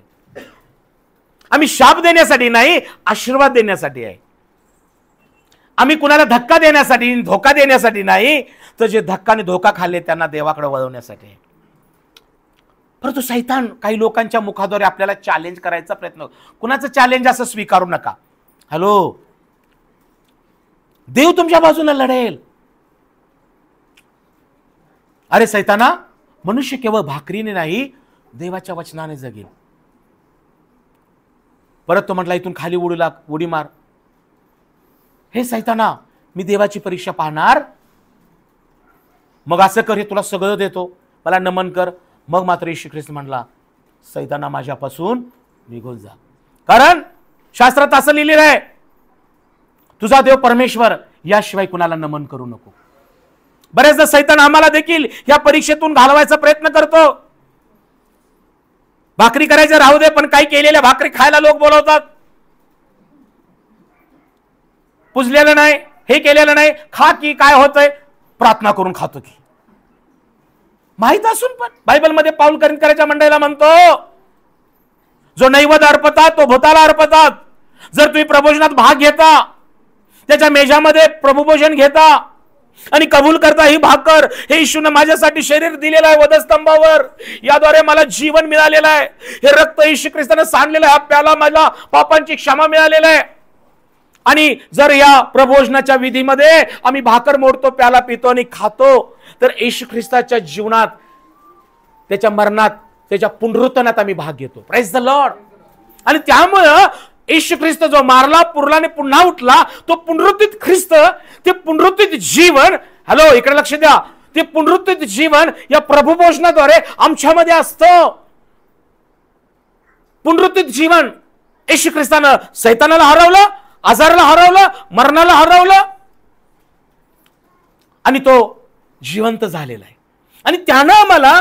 आम्ही शाप देण्यासाठी नाही, आशीर्वाद देण्यासाठी आहे. आम्ही कुणाला धक्का देण्यासाठी, धोका देण्यासाठी नाही, तर जे धक्का आणि धोका खाल्ले त्यांना देवाकडे वळवण्यासाठी आहे. परंतु सैतान काही लोकांच्या मुखाद्वारे आपल्याला चॅलेंज करायचा प्रयत्न. कुणाचं चॅलेंज असं स्वीकारू नका. हॅलो, देव तुमच्या बाजूला लढेल. अरे सैताना, मनुष्य केवळ भाकरीने नाही, देवाच्या वचनाने जगेल. परत तो म्हटला, इथून खाली उडी मार. हे सैताना, मी देवाची परीक्षा पाहणार, मग असं कर, हे तुला सगळं देतो, मला नमन कर. मग मात्र येशू ख्रिस्त म्हणला, सैताना माझ्यापासून निघून जा. कारण शास्त्रात असं लिहिलेलं आहे, तुझा देव परमेश्वर, याशिवाय कुणाला नमन करू नको. बरेचदा सैतान आम्हाला देखील या परीक्षेतून घालवायचा प्रयत्न करतो. भाकरी करायचं राहू दे, पण काही केलेल्या भाकरी खायला लोक बोलवतात. पुजलेलं नाही, हे केलेलं नाही, खा की काय होतंय, प्रार्थना करून खातो की. माहित असून पण बायबलमध्ये पाऊल करायच्या मंडळीला म्हणतो, जो नैवेद्य अर्पतात तो भूताला अर्पतात. जर तुम्ही प्रभोजनात भाग घेता, त्याच्या मेजामध्ये प्रभुभोजन घेता आणि कबूल करता, ही भाकर हे येशूने माझ्यासाठी शरीर दिलेलं आहे वधस्तंभावर, याद्वारे मला जीवन मिळालेलं आहे, हे रक्त येशू ख्रिस्ताने सांडलेलं आहे, हा प्याला मला पापांची क्षमा मिळालेला आहे. आणि जर या प्रभोजनाच्या विधीमध्ये आम्ही भाकर मोडतो, प्याला पितो आणि खातो, तर येशू ख्रिस्ताच्या जीवनात, त्याच्या मरणात, त्याच्या पुनरुत्थानात आम्ही भाग घेतो. Praise the lord. आणि त्यामुळं येशू ख्रिस्त जो मारला, पुरला आणि पुन्हा उठला, तो पुनरुत्थित ख्रिस्त, ते पुनरुत्थित जीवन, हॅलो इकडे लक्ष द्या, ते पुनरुत्थित जीवन या प्रभुभोजनाद्वारे आमच्यामध्ये असतं. पुनरुत्थित जीवन येशू ख्रिस्तानं सैतानाला हरवलं, आजाराला हरवलं, मरणाला हरवलं, आणि तो जिवंत झालेला आहे. आणि त्यानं आम्हाला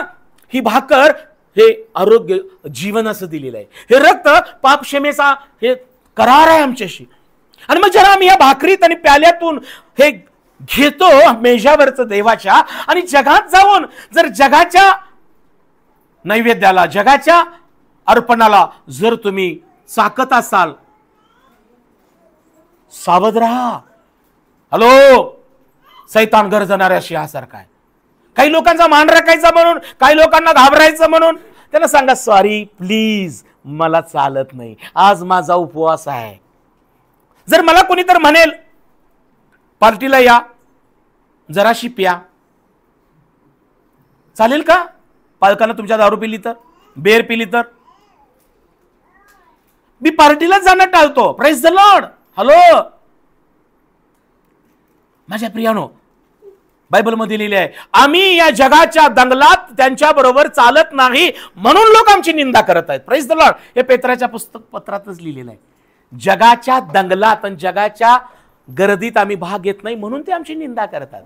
ही भाकर, हे आरोग्य, जीवन असं दिलेलं आहे. हे रक्त पापक्षमेचा हे करार आहे आमच्याशी. आणि मग जरा आम्ही या भाकरीत आणि प्याल्यातून हे घेतो मेजावरचं देवाच्या, आणि जगात जाऊन जर जगाच्या नैवेद्याला, जगाच्या अर्पणाला जर तुम्ही चाकत असाल, सावध राहा. हॅलो, सैतान गरजणाऱ्या सिंहासारखा आहे. काही लोकांचा मान राखायचा म्हणून, काही लोकांना घाबरायचं म्हणून त्यांना सांगा, सॉरी प्लीज, मला चालत नाही, आज माझा उपवास आहे. जर मला कोणी तर म्हणेल पार्टीला या, जराशी प्या, चालेल का? पालकांना तुमच्या दारू पिली तर, बेर पिली तर, मी पार्टीला जाणं टाळतो. Praise the Lord. हॅलो माझ्या प्रियानो, बायबलमध्ये लिहिले आहे, आम्ही या जगाच्या दंगलात त्यांच्या बरोबर चालत नाही म्हणून लोक आमची निंदा करत आहेत. Praise the Lord. हे पेत्राच्या पत्रातच लिहिलेलं आहे. जगाच्या दंगलात आणि जगाच्या गर्दीत आम्ही भाग घेत नाही म्हणून ते आमची निंदा करतात.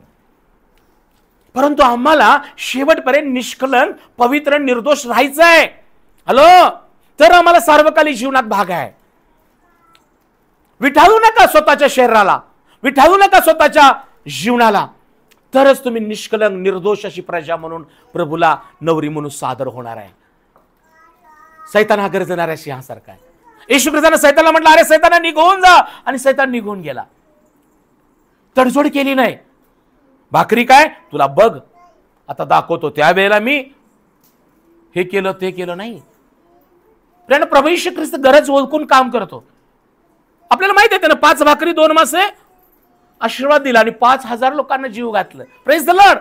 परंतु आम्हाला शेवटपर्यंत निष्कलंक, पवित्र, निर्दोष राहायचं आहे. हॅलो, तर आम्हाला सार्वकालिक जीवनात भाग आहे. विठाळू नका स्वतःच्या शरीराला, विठाळू नका स्वतःच्या जीवनाला, तरच तुम्ही निष्कलंक, निर्दोष अशी प्रजा म्हणून प्रभूला नवरी म्हणून सादर होणार आहे. सैतान हा गरजणाऱ्या सिंहासारखा आहे. येशू ख्रिस्ताने सैतानला म्हटलं, अरे सैताना निघून जा, आणि सैतान निघून गेला. तडजोड केली नाही. भाकरी काय, तुला बघ आता दाखवतो, त्यावेळेला मी हे केलं ते केलं नाही. प्रभू येशू ख्रिस्त गरज ओळखून काम करतो. आपल्याला माहिती आहे, त्यानं 5 भाकरी 2 मासे आशीर्वाद दिला आणि 5,000 लोकांना जीव घातलं. Praise the Lord.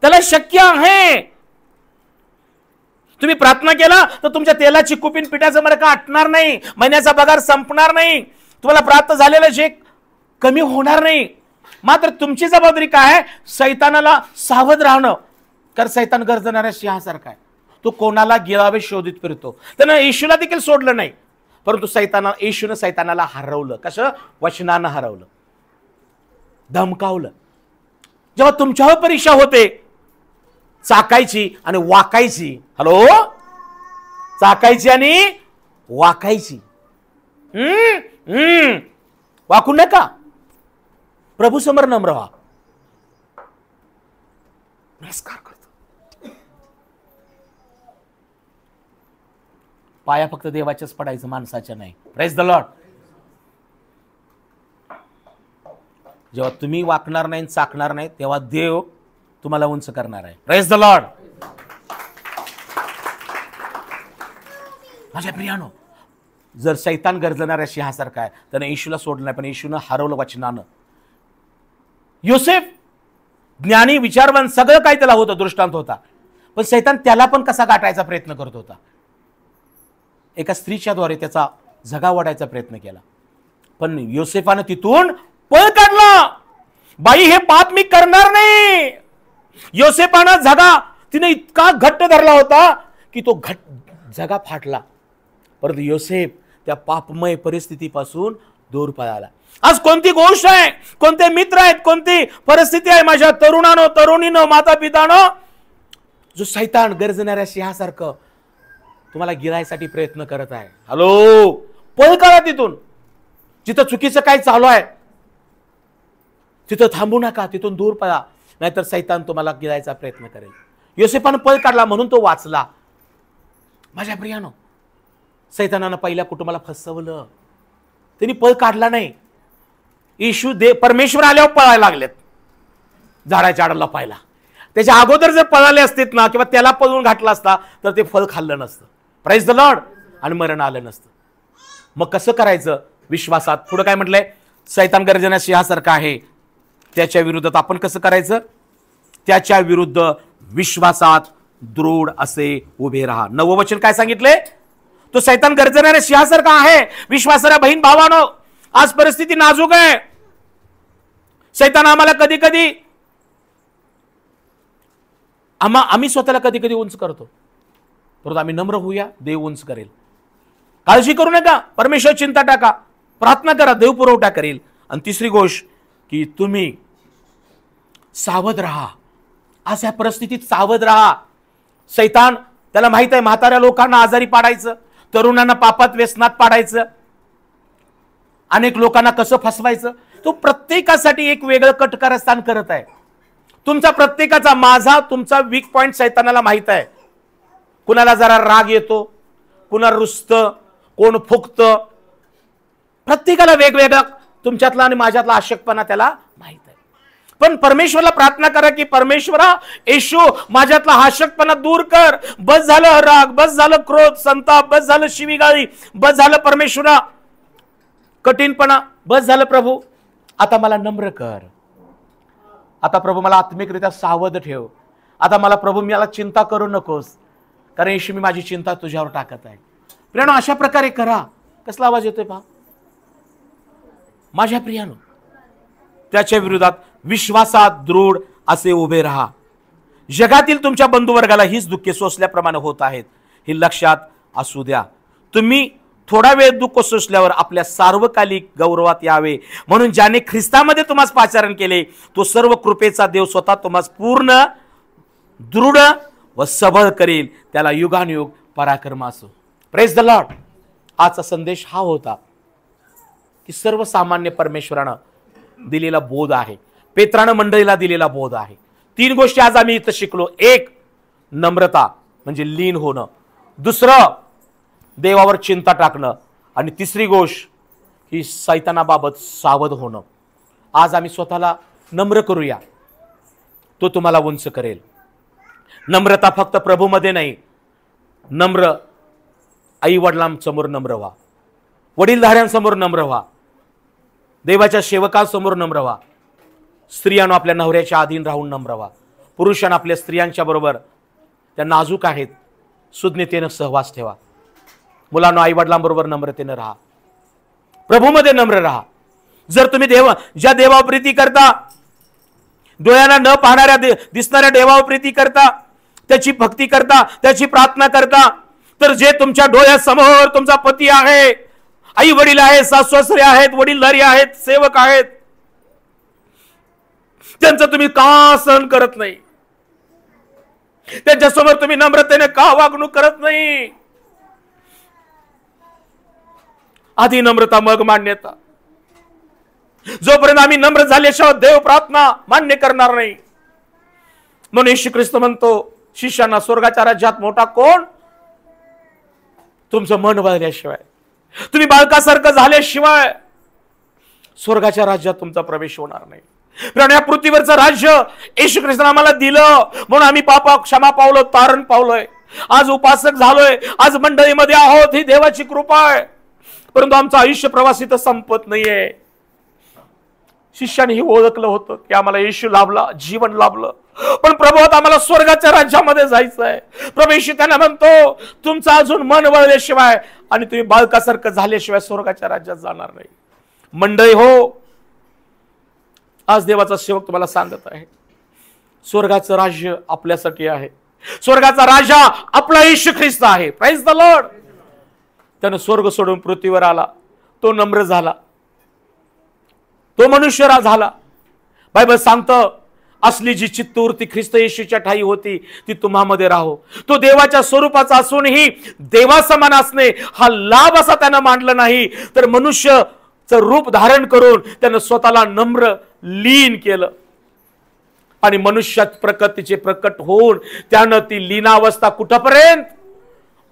त्याला शक्य आहे. तुम्ही प्रार्थना केला तर तुमच्या तेलाची कुपीन, पिठाचं मडकं आटणार नाही, महिन्याचा पगार संपणार नाही, तुम्हाला प्राप्त झालेलं जे कमी होणार नाही. मात्र तुमची जबाबदारी काय आहे? सैतानाला सावध राहणं. कारण सैतान गरजणाऱ्या सिंहासारखा आहे. तो कोणाला गिळावे शोधित फिरतो. त्यानं येशूला देखील सोडलं नाही. परंतु येशूनं सैतानाला हरवलं. कसं? वचनानं हरवलं, धमकावलं. जेव्हा तुमच्यावर परीक्षा होते, चाकायची आणि वाकायची, हॅलो, चाकायची आणि वाकायची, वाकू नका. प्रभू समोर नम्र व्हा. नमस्कार करतो. पाया फक्त देवाच्याच पडायचं, माणसाच्या नाही. Praise the Lord. जेव्हा तुम्ही वाकणार नाही, चाकणार नाही, तेव्हा देव तुम्हाला उंच करणार आहे. Praise the Lord. माझ्या प्रियानो, जर सैतान गर्जणाऱ्या सिंहासारखा आहे, त्याने येशूला सोडलं नाही, पण येशूनं हरवलं वचनानं. योसेफ ज्ञानी, विचारवान, सगळं काही त्याला होतं, दृष्टांत होता, पण सैतान त्याला पण कसा गाठायचा प्रयत्न करत होता. एका स्त्रीच्या द्वारे त्याचा झगा वाढायचा प्रयत्न केला, पण योसेफानं तिथून पळ काढला. बाई, हे पाप मी करणार नाही. योसेफानं झगा तिने इतका घट्ट धरला होता की तो झगा फाटला. परंतु योसेफ त्या पापमय परिस्थितीपासून दूर पळाला. आज कोणती गोष्ट आहे, कोणते मित्र आहेत, कोणती परिस्थिती आहे माझ्या तरुणानो, तरुणीनो, माता पितानो, जो सैतान गर्जणाऱ्या सिंहासारखं तुम्हाला गिरायसाठी प्रयत्न करत आहे, हॅलो, पळ काढा तिथून. जिथं चुकीचं काय चालू आहे तिथं थांबू नका, तिथून दूर पळा, नाहीतर सैतान तुम्हाला गिरायचा प्रयत्न करेल. योसेफानं पळ काढला म्हणून तो वाचला. माझ्या प्रियानो, सैतानानं पहिल्या कुटुंबाला फसवलं, त्यांनी पळ काढला नाही. येशू परमेश्वर आल्यावर पळायला लागलेत, झाडाच्या आड लपायला. त्याच्या अगोदर जर पळाले असतेत ना, किंवा त्याला पळून घातला असता, तर ते फळ खाल्लं नसतं. Praise the lord. आणि मरण आलं नसतं. मग कसं करायचं? विश्वासात. पुढे काय म्हटलंय? सैतान गर्जण्या सिंहासारखा आहे, त्याच्या विरुद्धात आपण कसं करायचं? त्याच्या विरुद्ध विश्वासात दृढ असे उभे राहा. 9वं वचन काय सांगितले? तो सैतान गर्जणाऱ्या सिंहासारखा आहे. विश्वासाऱ्या बहीण भावानो, आज परिस्थिती नाजूक आहे. सैतान आम्हाला कधी कधी आम्ही स्वतःला कधी कधी उंच करतो, परंतु आम्ही नम्र होऊया, देव उंच करेल. काळजी करू नका, परमेश्वर चिंता टाका, प्रार्थना करा, देव पुरवठा करेल. आणि तिसरी गोष्ट की तुम्ही सावध राहा. आज या परिस्थितीत सावध राहा. सैतान, त्याला माहित आहे म्हाताऱ्या लोकांना आजारी पाडायचं, तरुणांना पापात व्यसनात पाडायचं, अनेक लोकांना कसं फसवायचं. तो प्रत्येकासाठी एक वेगळं कटकारस्थान करत आहे. तुमचा प्रत्येकाचा, माझा, तुमचा वीक पॉइंट सैतानाला माहित आहे. कुणाला जरा राग येतो, कुणा रुसत, कोण फुकत, प्रत्येकाला वेगवेगळा तुमच्यातला आणि माझ्यातला आशक्तपणा त्याला माहित आहे. पण परमेश्वरला प्रार्थना करा की परमेश्वरा, येशू, माझ्यातला आशक्तपणा दूर कर. बस झालं राग, बस झालं क्रोध, संताप, बस झालं शिवीगाळी, बस झालं परमेश्वरा कठीणपणा, बस झालं प्रभू, आता मला नम्र कर. आता प्रभू मला आत्मिकरित्या सावध ठेव. आता मला प्रभू, मला चिंता करू नकोस, कारण येशू मी माझी चिंता तुझ्यावर टाकत आहे. प्रियानो, अशा प्रकारे करा. कसला आवाज येतोय पहा माझ्या प्रियानो. त्याच्या विरोधात विश्वासात दृढ असे उभे राहा. जगातील तुमच्या बंधुवर्गाला हीच दुःखे सोसल्याप्रमाणे होत आहेत, हे लक्षात असू द्या. तुम्ही थोडा वेळ दुःख सोसल्यावर आपल्या सार्वकालिक गौरवात यावे, म्हणून ज्याने ख्रिस्तामध्ये तुम्हाला पाचारण केले, तो सर्व कृपेचा देव स्वतः तुम्हाला पूर्ण, दृढ व सबळ करेल. त्याला युगानुयुग पराक्रम असो. Praise the Lord. आजचा संदेश हा होता की सर्वसामान्य परमेश्वरानं दिलेला बोध आहे, पेत्रानं मंडळीला दिलेला बोध आहे. 3 गोष्टी आज आम्ही इथं शिकलो. 1, नम्रता म्हणजे लीन होणं. दुसरं, देवावर चिंता टाकणं. आणि तिसरी गोष्ट ही सैतानाबाबत सावध होणं. आज आम्ही स्वतःला नम्र करूया, तो तुम्हाला उंच करेल. नम्रता फक्त प्रभूमध्ये नाही, नम्र आई वडिलांसमोर नम्र व्हा, वडीलधाऱ्यांसमोर नम्र व्हा, देवाच्या सेवकांसमोर नम्र व्हा. स्त्रियांनो, आपल्या नवऱ्याच्या अधीन राहून नम्र व्हा. पुरुषांना आपल्या स्त्रियांच्या बरोबर, त्या नाजूक आहेत, सुज्ञतेनं सहवास ठेवा. मुलांनो, आई वडिलांबरोबर नम्रतेनं राहा, प्रभूमध्ये नम्र राहा. जर तुम्ही ज्या देवावर प्रीती करता, डोळ्यांना न पाहणाऱ्या दिसणाऱ्या देवावर प्रीती करता, त्याची भक्ती करता, त्याची प्रार्थना करता, तर जे तुमच्या डोळ्यासमोर तुमचा पती आहे, आई वडील आहेत, सासू सासरे आहेत, वडीलधारी आहेत, सेवक आहेत, त्यांचं तुम्ही का सहन करत नाही? त्यांच्यासमोर तुम्ही नम्रतेने का वागणूक करत नाही? आधी नम्रता मग मान्यता. जोपर्यंत आम्ही नम्र झाल्याशिवाय देव प्रार्थना मान्य करणार नाही. म्हणून येशू ख्रिस्त म्हणतो शिष्यांना, स्वर्गाच्या राज्यात मोठा कोण? तुमचं मन बदलल्याशिवाय, तुम्ही बालकासारखं झाल्याशिवाय स्वर्गाच्या राज्यात तुमचा प्रवेश होणार नाही. कारण या पृथ्वीवरचं राज्य येशू ख्रिस्ताने आम्हाला दिलं म्हणून आम्ही पापा क्षमा पावलो, तारण पावलोय, आज उपासक झालोय, आज मंडळीमध्ये आहोत. ही देवाची कृपा आहे. परंतु आमचं आयुष्य प्रवास इथं संपत नाहीये. शिष्याने हे ओळखलं होतं की आम्हाला येशू लाभला, जीवन लाभलं, पण प्रभूत आम्हाला स्वर्गाच्या राज्यामध्ये जायचं आहे. प्रभू येशू त्यांना म्हणतो, तुमचं अजून मन वळल्याशिवाय आणि तुम्ही बालकासारखं झाल्याशिवाय स्वर्गाच्या राज्यात जाणार नाही. मंडळी हो, आज देवाचा सेवक तुम्हाला सांगत आहे, स्वर्गाचं राज्य आपल्यासाठी आहे. स्वर्गाचा राजा आपला येशू ख्रिस्त आहे. Praise the Lord. त्यानं स्वर्ग सोडून पृथ्वीवर आला. तो नम्र झाला, तो मनुष्य झाला. बायबल सांगतं, असली जी चित्तवृत्ती ख्रिस्त येशूच्या ठाई होती ती तुम्हामध्ये राहो. तो देवाच्या स्वरूपाचा असूनही देवासमान असणे हा लाभ असा त्यानं मांडला नाही, तर मनुष्यचं रूप धारण करून त्यानं स्वतःला नम्र लीन केलं. आणि मनुष्यात प्रकृतीचे प्रकट होऊन त्यानं ती लीनावस्था कुठपर्यंत?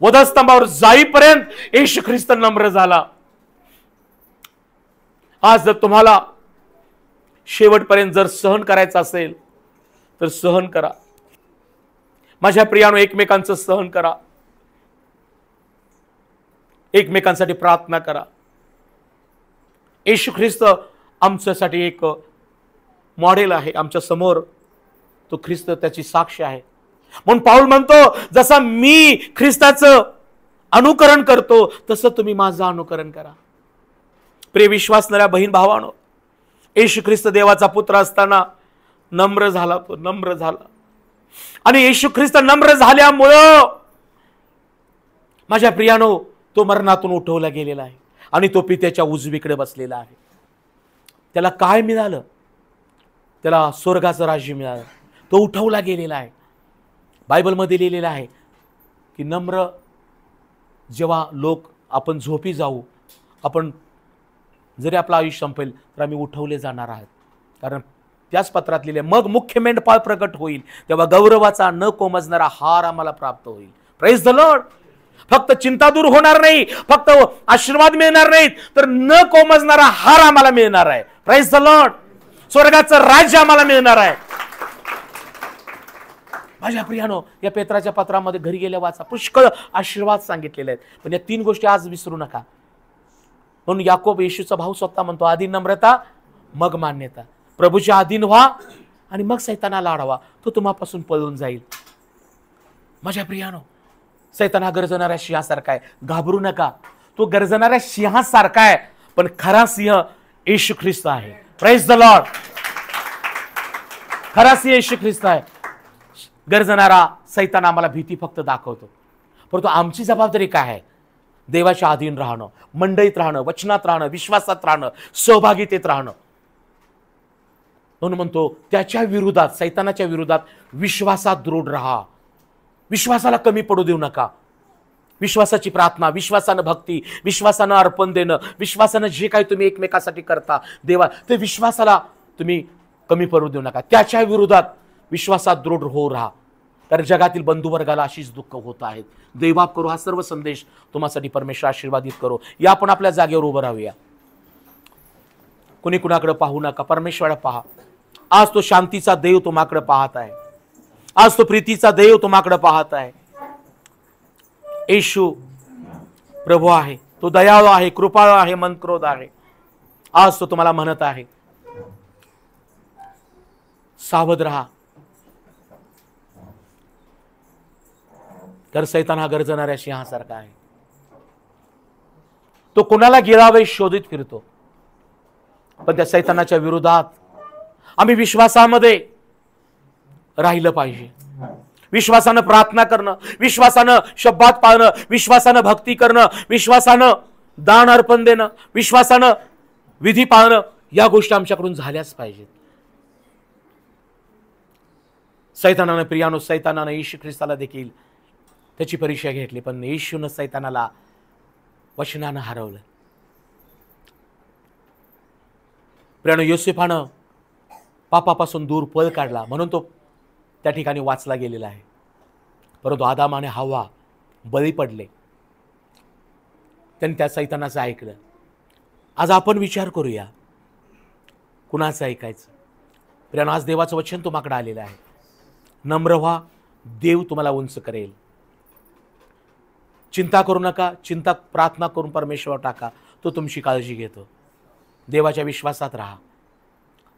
वधस्तंभावर जाईपर्यंत येशू ख्रिस्त नम्र झाला. आज जर तुम्हाला शेवटपर्यंत जर सहन करायचं असेल तर सहन करा. माझ्या प्रियानो, एकमेकांचं सहन करा, एकमेकांसाठी प्रार्थना करा. येशू ख्रिस्त आमच्यासाठी एक मॉडेल आहे. आमच्या समोर तो ख्रिस्त त्याची साक्ष आहे. म्हणून पाऊल म्हणतो, जसा मी ख्रिस्ताचं अनुकरण करतो तसं तुम्ही माझं अनुकरण करा. प्रिय विश्वासणाऱ्या बहीण भावांनो, येशू ख्रिस्त देवाचा पुत्र असताना नम्र झाला. तो नम्र झाला आणि येशू ख्रिस्त नम्र झाल्यामुळं माझ्या प्रियानो तो मरणातून उठवला गेलेला आहे आणि तो पित्याच्या उजवीकडे बसलेला आहे. त्याला काय मिळालं? त्याला स्वर्गाचं राज्य मिळालं. तो उठवला गेलेला आहे. बायबलमध्ये लिहिलेलं आहे की नम्र जेव्हा लोक आपण झोपी जाऊ, आपण जरी आपलं आयुष्य संपेल तर आम्ही उठवले जाणार आहोत. कारण त्याच पत्रात लिहिले, मग मुख्य मेंढपाळ प्रकट होईल तेव्हा गौरवाचा न कोमजणारा हार आम्हाला प्राप्त होईल. Praise the Lord. फक्त चिंता दूर होणार नाही, फक्त आशीर्वाद मिळणार नाहीत, तर न कोमजणारा हार आम्हाला मिळणार आहे. Praise the Lord. स्वर्गाचं राज्य आम्हाला मिळणार आहे. माझ्या प्रियानो, या पेत्राच्या पत्रामध्ये घरी गेल्या वाचा, पुष्कळ आशीर्वाद सांगितलेले आहेत. पण या 3 गोष्टी आज विसरू नका. म्हणून याकोब, येशूचा भाऊ, स्वतः म्हणतो, आधी नम्रता मग मान्यता. प्रभूच्या अधीन व्हा आणि मग सैतानाला अडवा, तो तुम्हापासून पळून जाईल. माझ्या प्रियानो, सैतान हा गरजणाऱ्या सिंहासारखा आहे. घाबरू नका. तो गरजणाऱ्या सिंहासारखा आहे, पण खरा सिंह येशू ख्रिस्त आहे. Praise the Lord. खरा सिंह येशू ख्रिस्त आहे. गरजणारा सैतान आम्हाला भीती फक्त दाखवतो, परंतु आमची जबाबदारी काय आहे? देवाच्या अधीन राहणं, मंडळीत राहणं, वचनात राहणं, विश्वासात राहणं, सहभागितेत राहणं. म्हणून म्हणतो त्याच्या विरोधात, सैतानाच्या विरोधात विश्वासात दृढ राहा. विश्वासाला कमी पडू देऊ नका. विश्वासाची प्रार्थना, विश्वासानं भक्ती, विश्वासानं अर्पण देणं, विश्वासानं जे काही तुम्ही एकमेकासाठी करता देवा, ते विश्वासाला तुम्ही कमी पडू देऊ नका. त्याच्या विरोधात विश्वासात दृढ हो राहा. कारण जगातील बंधुवर्गाला अशीच दुःख होत आहेत. देवबाप करू हा सर्व संदेश तुम्हासाठी परमेश्वर आशीर्वादित करो. या आपण आपल्या जागेवर उभं राहूया. कुणी कुणाकडे पाहू नका, परमेश्वराकडे पहा. आज तो शांतीचा देव तुम्हाकडे पाहत आहे. आज तो प्रीतीचा देव तुम्हाकडे पाहत आहे. येशू प्रभू आहे. तो दयाळू आहे, कृपाळू आहे, मनक्रोध आहे. आज तो तुम्हाला म्हणत आहे, सावध रहा. तर सैतान हा गरजणाऱ्या सिंहासारखा आहे. तो कोणाला गिळावे शोधित फिरतो. पण त्या सैतानाच्या विरोधात आम्ही विश्वासामध्ये राहिलं पाहिजे. विश्वासानं प्रार्थना करणं, विश्वासानं शब्दात पाळणं, विश्वासानं भक्ती करणं, विश्वासानं दान अर्पण देणं, विश्वासानं विधी पाळणं, या गोष्टी आमच्याकडून झाल्याच पाहिजेत. सैतानानं प्रियानो, सैतानानं येशू ख्रिस्ताला देखील त्याची परीक्षा घेतली, पण येशूनं सैतानाला वचनानं हरवलं. प्रियानो, योसेफानं पापापासून दूर पळ काढला म्हणून तो त्या ठिकाणी वाचला गेलेला आहे. परंतु आदाम आणि हव्वा बळी पडले, त्यांनी त्या सैतानाचं ऐकलं. आज आपण विचार करूया, कुणाचं ऐकायचं? प्रियानो, आज देवाचं वचन तुम्हाकडे आलेलं आहे. नम्र व्हा, देव तुम्हाला उंच करेल. चिंता करू नका, चिंता प्रार्थना करून परमेश्वर टाका, तो तुमची काळजी घेतो. देवाच्या विश्वासात राहा.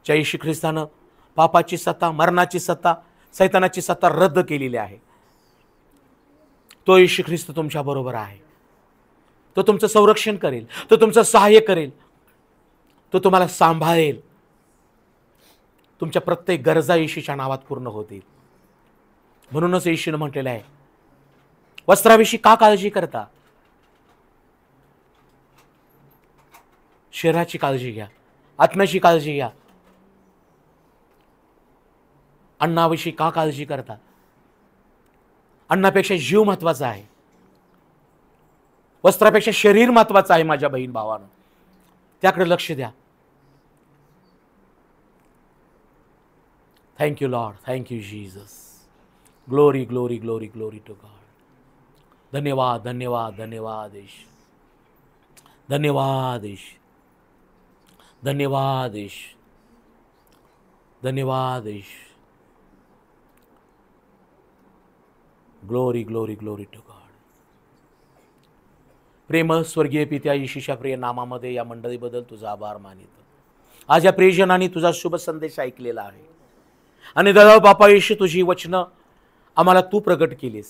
जय येशू ख्रिस्तानं पापाची सत्ता, मरणाची सत्ता, सैतानाची सत्ता रद्द केलेली आहे. तो येशू ख्रिस्त तुमच्या बरोबर आहे. तो तुमचं संरक्षण करेल, तो तुमचं सहाय्य करेल, तो तुम्हाला सांभाळेल. तुमच्या प्रत्येक गरजा येशूच्या नावात पूर्ण होतील. म्हणूनच येशूने म्हटलेलं आहे, वस्त्राविषयी का काळजी करता? शरीराची काळजी घ्या, आत्म्याची काळजी घ्या. अन्नाविषयी का काळजी करता? अन्नापेक्षा जीव महत्वाचा आहे, वस्त्रापेक्षा शरीर महत्वाचं आहे. माझ्या बहीण भावानं, त्याकडे लक्ष द्या. Thank you lord, thank you Jesus. Glory glory glory glory to God. धन्यवाद धन्यवाद धन्यवाद येशू, धन्यवाद येशू, धन्यवाद येशू, धन्यवाद येशू. Glory glory glory to God. प्रेम स्वर्गीय पित्या, येशूच्या प्रिय नामामध्ये या मंडळीबद्दल तुझा आभार मानितो. आज या प्रियजनांनी तुझा शुभ संदेश ऐकलेला आहे आणि दादा बापा येशू, तुझी वचनं आम्हाला तू प्रगट केलीस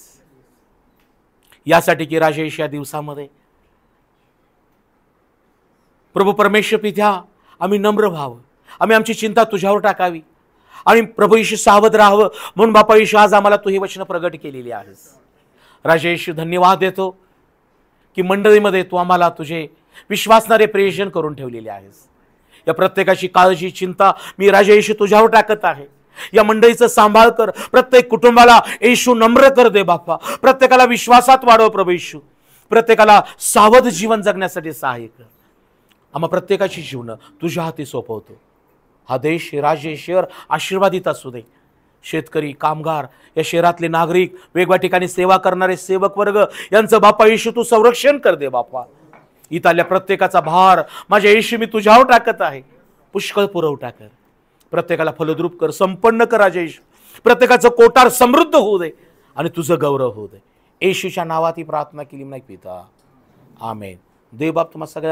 यासाठी की राजा येशू या दिवसामध्ये प्रभू परमेश्वर पित्या आम्ही नम्र व्हावं, आम्ही आमची चिंता तुझ्यावर टाकावी आणि प्रभू येशू सावध राहावं. म्हणून बापा येशू आज आम्हाला तू ही वचनं प्रगट केलेली आहेस. राजा येशू धन्यवाद देतो की मंडळीमध्ये तू आम्हाला तुझे विश्वासणारे प्रियजन करून ठेवलेले आहेस. या प्रत्येकाची काळजी चिंता मी राजा येशू तुझ्यावर टाकत आहे. या मंडळीचं सांभाळ कर, प्रत्येक कुटुंबाला येशू नम्र कर दे बापा. प्रत्येकाला विश्वासात वाढव प्रभू येशू, प्रत्येकाला सावध जीवन जगण्यासाठी सहाय्य कर. आम्हा प्रत्येकाची जीवन तुझ्या हाती सोपवतो. हा देश, हे राज्य, शहर आशीर्वादित असू दे. शेतकरी, कामगार, या शहरातले नागरिक, वेगवेगळ्या ठिकाणी सेवा करणारे सेवक वर्ग यांचं बापा येशू तू संरक्षण कर दे बापा. इथल्या प्रत्येकाचा भार माझ्या येशू मी तुझ्यावर टाकत आहे. पुष्कळ पुरवठा कर, प्रत्येकाला फलद्रूप कर, संपन्न कर राजा येशू. प्रत्येकाचं कोटार समृद्ध होऊ दे आणि तुझं गौरव होऊ दे. येशूच्या नावात ही प्रार्थना केली नाही पिता, आमेन. देव बाप तुम्हा सगळ्या